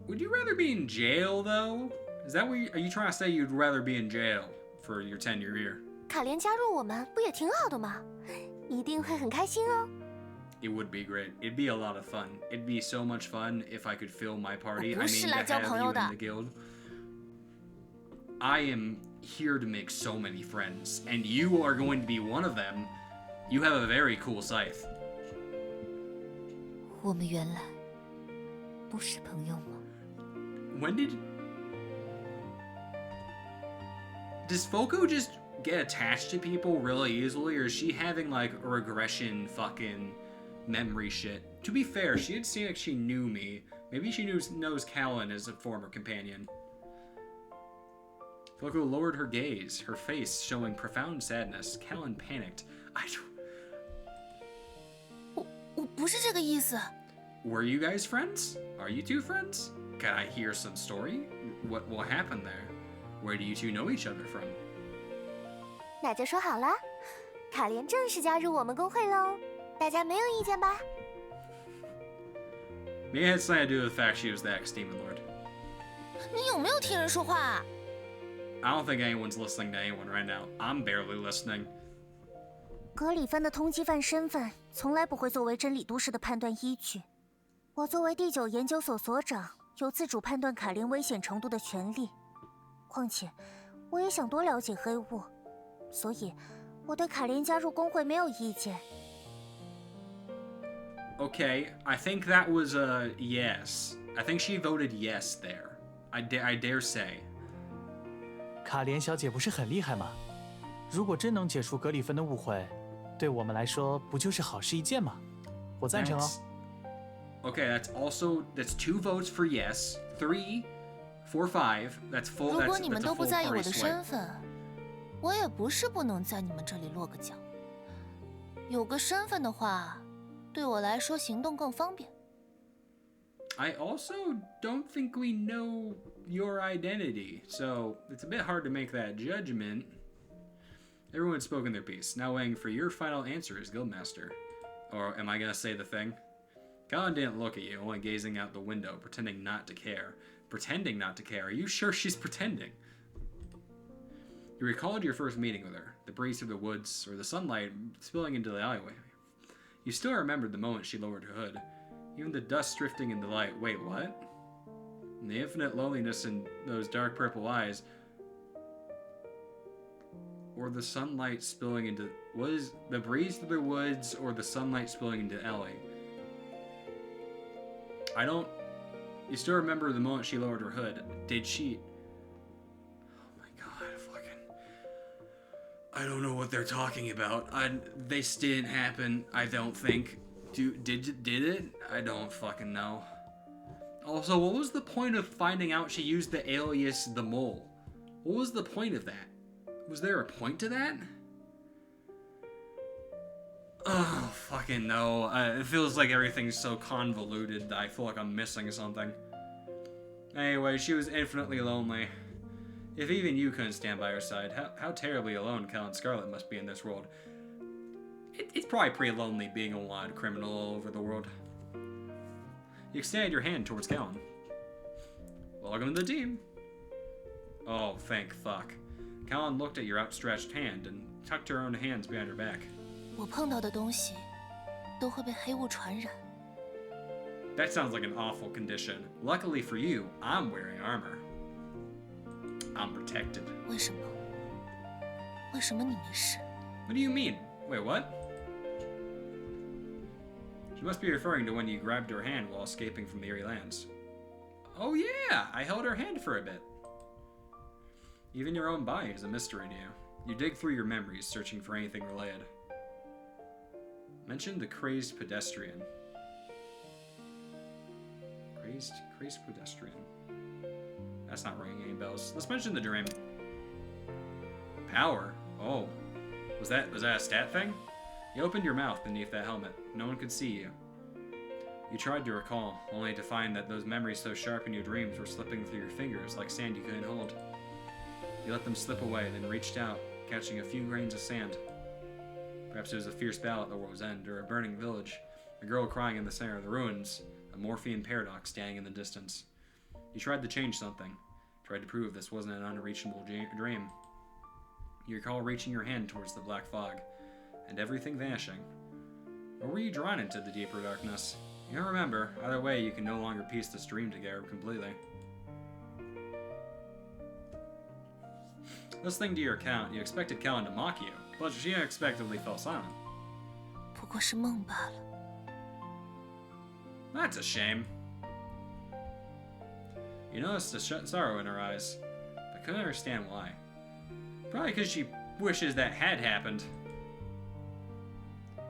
Would you rather be in jail, though? Is that what are you trying to say? You'd rather be in jail for your tenure here?
卡莲加入我们不也挺好的吗？一定会很开心哦。
It would be great. It'd be a lot of fun. It'd be so much fun if I could fill my party.
我不是
I
来
mean, to
交
have
朋
you
友
in
的。
the guild. I am here to make so many friends, and you are going to be one of them. You have a very cool scythe.
我们原来不是朋友吗？
When does Foko just get attached to people really easily, or is she having like a regression fucking memory shit? To be fair, she did seem like she knew me. Maybe she knows Kallen as a former companion. Foko lowered her gaze, her face showing profound sadness. Kallen panicked.
我不是这个意思。
Were you guys friends? Are you two friends? Can I hear some story? What happened there? Where do you two know each other from?
那就说好了，卡莲正式加入我们工会喽，大家没有意见吧？
Maybe it had something to do with the fact she was the ex-demon lord.
你有没有听人说话？
I don't think anyone's listening to anyone right now. I'm barely listening.
格里芬的通缉犯身份从来不会作为真理都市的判断依据。我作为第9研究所所长，有自主判断卡莲危险程度的权利。况且，我也想多了解黑雾，所以我对卡莲加入工会没有意见。
Okay, I think that was a yes. I think she voted yes there. I dare say.
卡莲小姐不是很厉害吗？如果真能解除格里芬的误会，对我们来说不就是好事一件吗？我赞成哦。
Okay, that's 2 votes for yes, 3, 4, 5. That's full.
如果你们
That's a
都不
full
在意
party
我的
swing.
身份，我也不是不能在你们这里落个脚。有个身份的话，对我来说行动更方便。
I also don't think we know your identity, so it's a bit hard to make that judgment. Everyone's spoken their piece. Now waiting for your final answer as Guildmaster. Or am I gonna say the thing? Kallen didn't look at you, only gazing out the window, pretending not to care. Pretending not to care? Are you sure she's pretending? You recalled your first meeting with her, the breeze through the woods, or the sunlight spilling into the alleyway. You still remembered the moment she lowered her hood. Even the dust drifting in the light. Wait, what? And the infinite loneliness in those dark purple eyes. Or the sunlight spilling into... Was the breeze through the woods or the sunlight spilling into the alley? I don't... You still remember the moment she lowered her hood. Did she... Oh my god, fucking... I don't know what they're talking about. This didn't happen, I don't think. Did it? I don't fucking know. Also, what was the point of finding out she used the alias The Mole? What was the point of that? Was there a point to that? Oh, fucking no. It feels like everything's so convoluted that I feel like I'm missing something. Anyway, she was infinitely lonely. If even you couldn't stand by her side, how terribly alone Kallen Scarlet must be in this world. It's probably pretty lonely being a wanted criminal all over the world. You extended your hand towards Kallen. Welcome to the team. Oh, thank fuck. Kallen looked at your outstretched hand and tucked her own hands behind her back.
我碰到的东西都会被黑雾传染。
That sounds like an awful condition. Luckily for you, I'm wearing armor. I'm protected.
为什么？为什么你没事？
What do you mean? Wait, what? She must be referring to when you grabbed her hand while escaping from the Eerie Lands. Oh yeah, I held her hand for a bit. Even your own body is a mystery to you. You dig through your memories, searching for anything related. Mention the crazed pedestrian. Crazed pedestrian. That's not ringing any bells. Let's mention the dream. Power? Oh. Was that a stat thing? You opened your mouth beneath that helmet. No one could see you. You tried to recall, only to find that those memories so sharp in your dreams were slipping through your fingers like sand you couldn't hold. You let them slip away, then reached out, catching a few grains of sand. Perhaps it was a fierce battle at the world's end, or a burning village, a girl crying in the center of the ruins, a Morphean paradox standing in the distance. You tried to change something, tried to prove this wasn't an unreachable dream. You recall reaching your hand towards the black fog, and everything vanishing. Or were you drawn into the deeper darkness? You don't remember. Either way, you can no longer piece this dream together completely. Listening to your account, you expected Kallen to mock you, but she unexpectedly fell silent.
不过是梦罢了。
That's a shame. You noticed the sorrow in her eyes, but couldn't understand why. Probably because she wishes that had happened.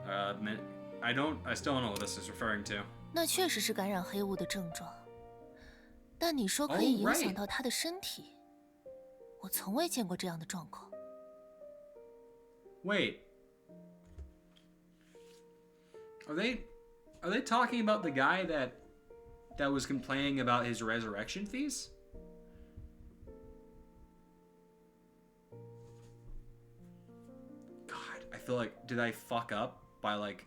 I still don't know what this is referring to.
那确实是感染黑雾的症状，但你说可以影响到他的身体，我从未见过这样的状况。
Wait. Are they talking about the guy that was complaining about his resurrection fees? God, I feel like, did I fuck up by like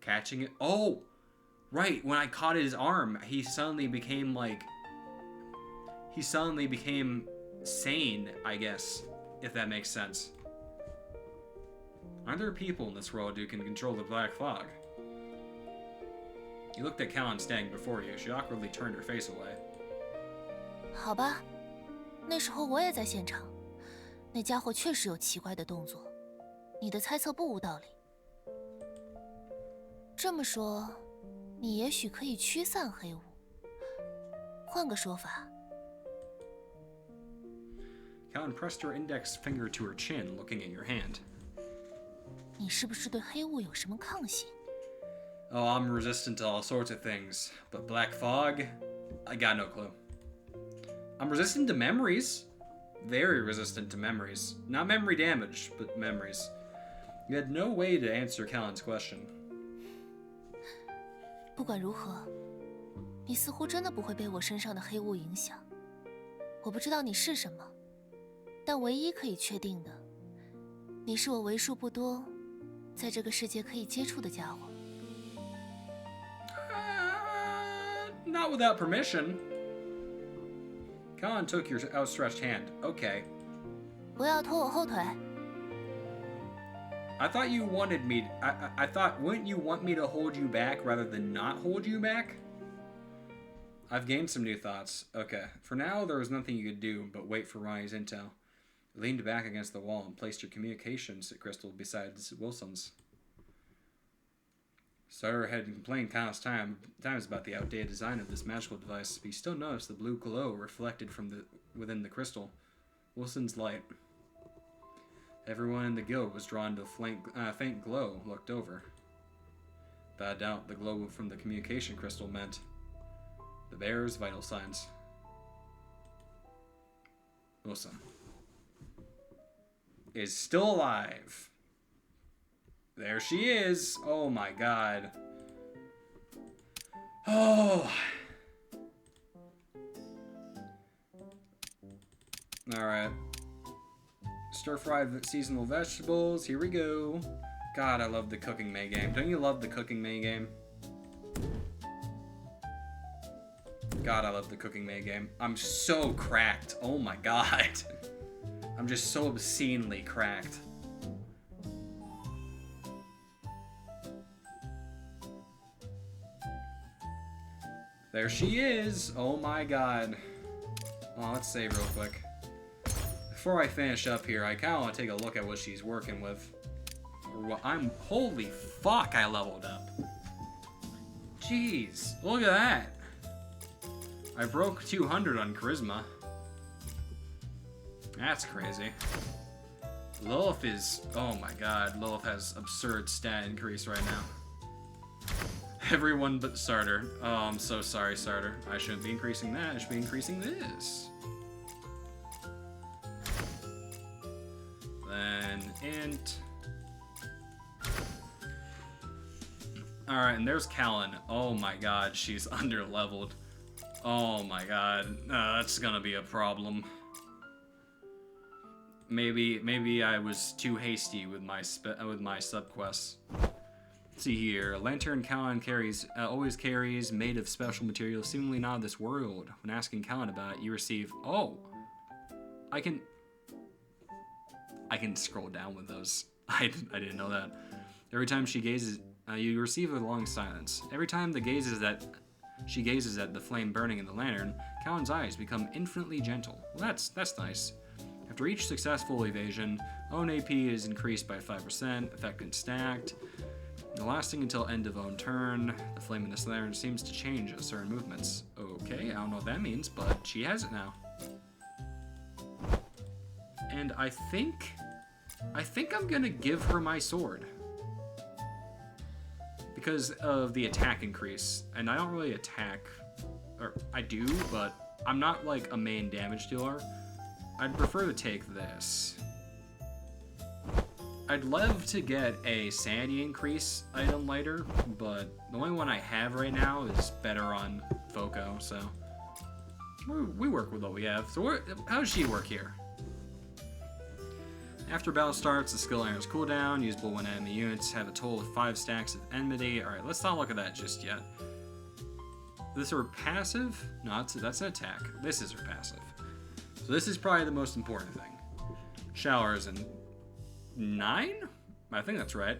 catching it? Oh, right. When I caught his arm, he suddenly became sane, I guess, if that makes sense. Aren't there people in this world who can control the black fog? You looked at Kallen standing before you. She awkwardly turned her face away.
好吧，那时候我也在现场，那家伙确实有奇怪的动作，你的猜测不无道理。这么说，你也许可以驱散黑雾。换个说法。
Kallen pressed her index finger to her chin, looking at your hand.
你是不是对黑雾有什么抗性？
Oh, I'm resistant to all sorts of things, but black fog? I got no clue. I'm resistant to memories. Very resistant to memories. Not memory damage, but memories. You had no way to answer Kallen's question.
不管如何，你似乎真的不会被我身上的黑雾影响。我不知道你是什么，但唯一可以确定的，你是我为数不多在这个世界可以接触的家伙。
Not without permission. Kallen took your outstretched hand. Okay.
不要拖我后腿。
I thought you wanted me. I thought, wouldn't you want me to hold you back rather than not hold you back? I've gained some new thoughts. Okay. For now, there was nothing you could do but wait for Ronnie's intel. You leaned back against the wall and placed your communications crystal beside Wilson's. Sutter had complained countless times about the outdated design of this magical device, but he still noticed the blue glow reflected from within the crystal. Wilson's light. Everyone in the guild was drawn to the faint glow looked over. Without doubt, the glow from the communication crystal meant the bearer's vital signs. Wilson is still alive. There she is. Oh my god. Oh. Alright. Stir-fried seasonal vegetables. Here we go. God, I love the cooking May game. Don't you love the cooking May game? God, I love the Cooking May game. I'm so cracked. Oh my god. I'm just so obscenely cracked. There she is. Oh my god. Oh, let's save real quick. Before I finish up here, I kind of want to take a look at what she's working with. Holy fuck, I leveled up. Jeez, look at that. I broke 200 on charisma. That's crazy. Lilith is, oh my god, Lilith has absurd stat increase right now. Everyone but Sarter. Oh, I'm so sorry, Sarter. I shouldn't be increasing that, I should be increasing this. Then int. Alright, and there's Kallen. Oh my god, she's under-leveled. Oh my god, that's gonna be a problem. Maybe I was too hasty with my subquests. Let's see here. Lantern Kallen always carries made of special materials seemingly not of this world. When asking Kallen about it, you receive. Oh, I can scroll down with those. I didn't know that. Every time she gazes, you receive a long silence. Every time she gazes at the flame burning in the lantern, Kallen's eyes become infinitely gentle. Well, that's nice. After each successful evasion, own AP is increased by 5%, effect and stacked. Lasting until end of own turn, the flame in this lantern seems to change at certain movements. Okay, I don't know what that means, but she has it now. And I think I'm gonna give her my sword. Because of the attack increase, and I don't really attack, or I do, but I'm not like a main damage dealer. I'd prefer to take this. I'd love to get a sanity increase item later, but the only one I have right now is better on Foco, so we work with what we have. So how does she work here? After battle starts, the skill enters cooldown, usable when enemy units have a total of 5 stacks of enmity. Alright, let's not look at that just yet. Is this her passive? No, that's an attack. This is her passive. So this is probably the most important thing. Showers in 9? I think that's right.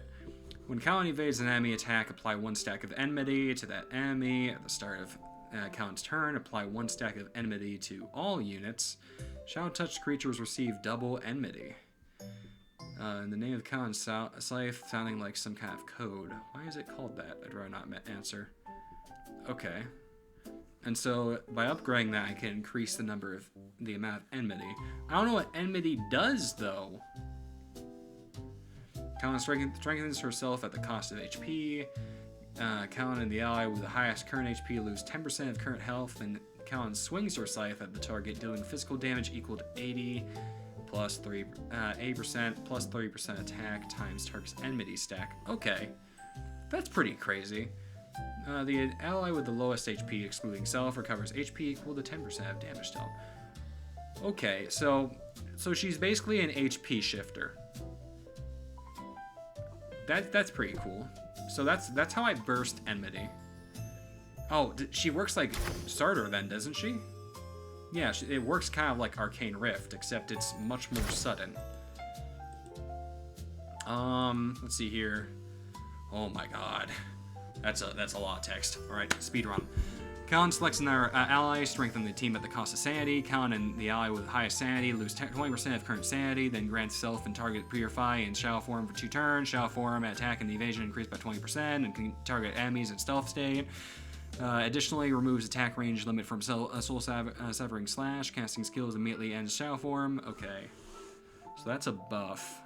When Kallen evades an enemy attack, apply 1 stack of enmity to that enemy. At the start of Kallen's turn, apply 1 stack of enmity to all units. Shadow-touched creatures receive double enmity. In the name of Kallen's scythe, sounding like some kind of code. Why is it called that? I'd rather not answer. Okay. And so, by upgrading that, I can increase the amount of enmity. I don't know what enmity does, though. Kallen strengthens herself at the cost of HP. Kallen and the ally with the highest current HP lose 10% of current health, and Kallen swings her scythe at the target, dealing physical damage equal to 80 plus 8% plus 30% attack times target's enmity stack. Okay, that's pretty crazy. The ally with the lowest HP, excluding self, recovers HP equal to 10% of damage dealt. Okay, so she's basically an HP shifter. That's pretty cool. So that's how I burst enmity. Oh, she works like Starter then, doesn't she? Yeah, it works kind of like Arcane Rift, except it's much more sudden. Let's see here. Oh my god. That's a lot of text. Alright, speedrun. Kallen selects another ally, strengthen the team at the cost of sanity. Kallen and the ally with the highest sanity lose 20% of current sanity, then grants self and target purify in shadow form for 2 turns. Shadow form, attack and evasion increased by 20%, and can target enemies in stealth state. Additionally, removes attack range limit from soul severing slash. Casting skills immediately ends shadow form. Okay, so that's a buff.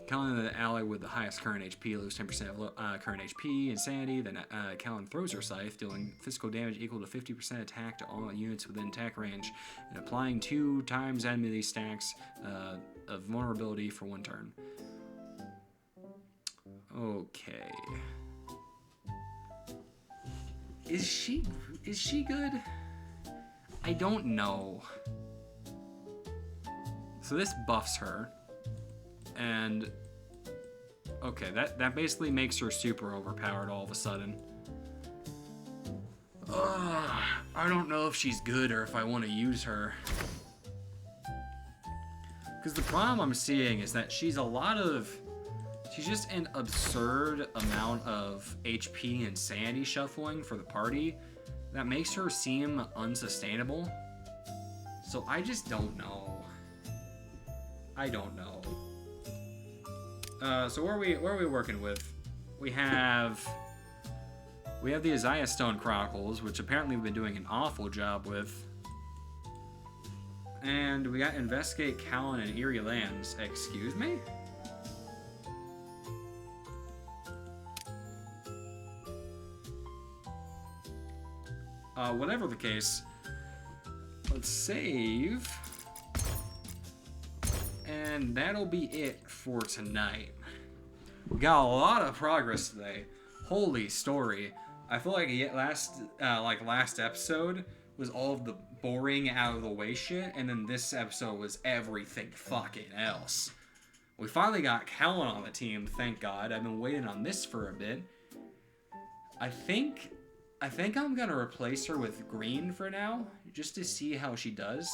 Kallen and the ally with the highest current HP lose 10% of current HP and sanity. Then Kallen throws her scythe, dealing physical damage equal to 50% attack to all units within attack range, and applying 2 times enemy stacks of vulnerability for 1 turn. Okay. Is she good? I don't know. So this buffs her. And okay, that basically makes her super overpowered all of a sudden. I don't know if she's good or if I want to use her. Because the problem I'm seeing is that she's just an absurd amount of HP and sanity shuffling for the party that makes her seem unsustainable. So I just don't know. I don't know. So where are we working with? We have the Isaiah Stone Chronicles, which apparently we've been doing an awful job with. And we got Investigate Kallen and Eerie Lands. Excuse me? Whatever the case, let's save. And that'll be it for tonight. We got a lot of progress today. Holy story. I feel like last episode was all of the boring out of the way shit, and then this episode was everything fucking else. We finally got Kallen on the team, thank God. I've been waiting on this for a bit. I think I'm gonna replace her with Green for now, just to see how she does.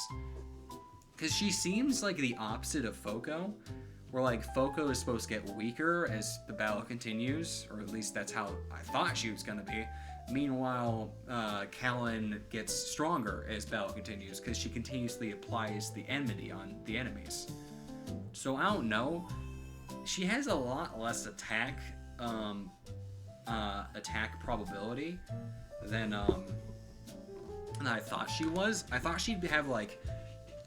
Because she seems like the opposite of Foco, where like Foco is supposed to get weaker as the battle continues, or at least that's how I thought she was gonna be. Meanwhile, Kallen gets stronger as battle continues, because she continuously applies the enmity on the enemies. So I don't know. She has a lot less attack probability than I thought she was. I thought she'd have like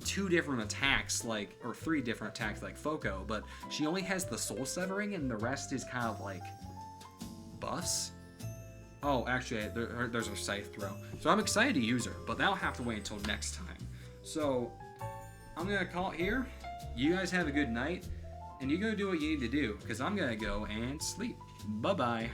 2 different attacks, or 3 different attacks like Foco, but she only has the Soul Severing and the rest is kind of like buffs. Oh, actually, there's her Scythe throw. So I'm excited to use her, but that'll have to wait until next time. So I'm gonna call it here. You guys have a good night, and you go do what you need to do, because I'm gonna go and sleep. Bye-bye.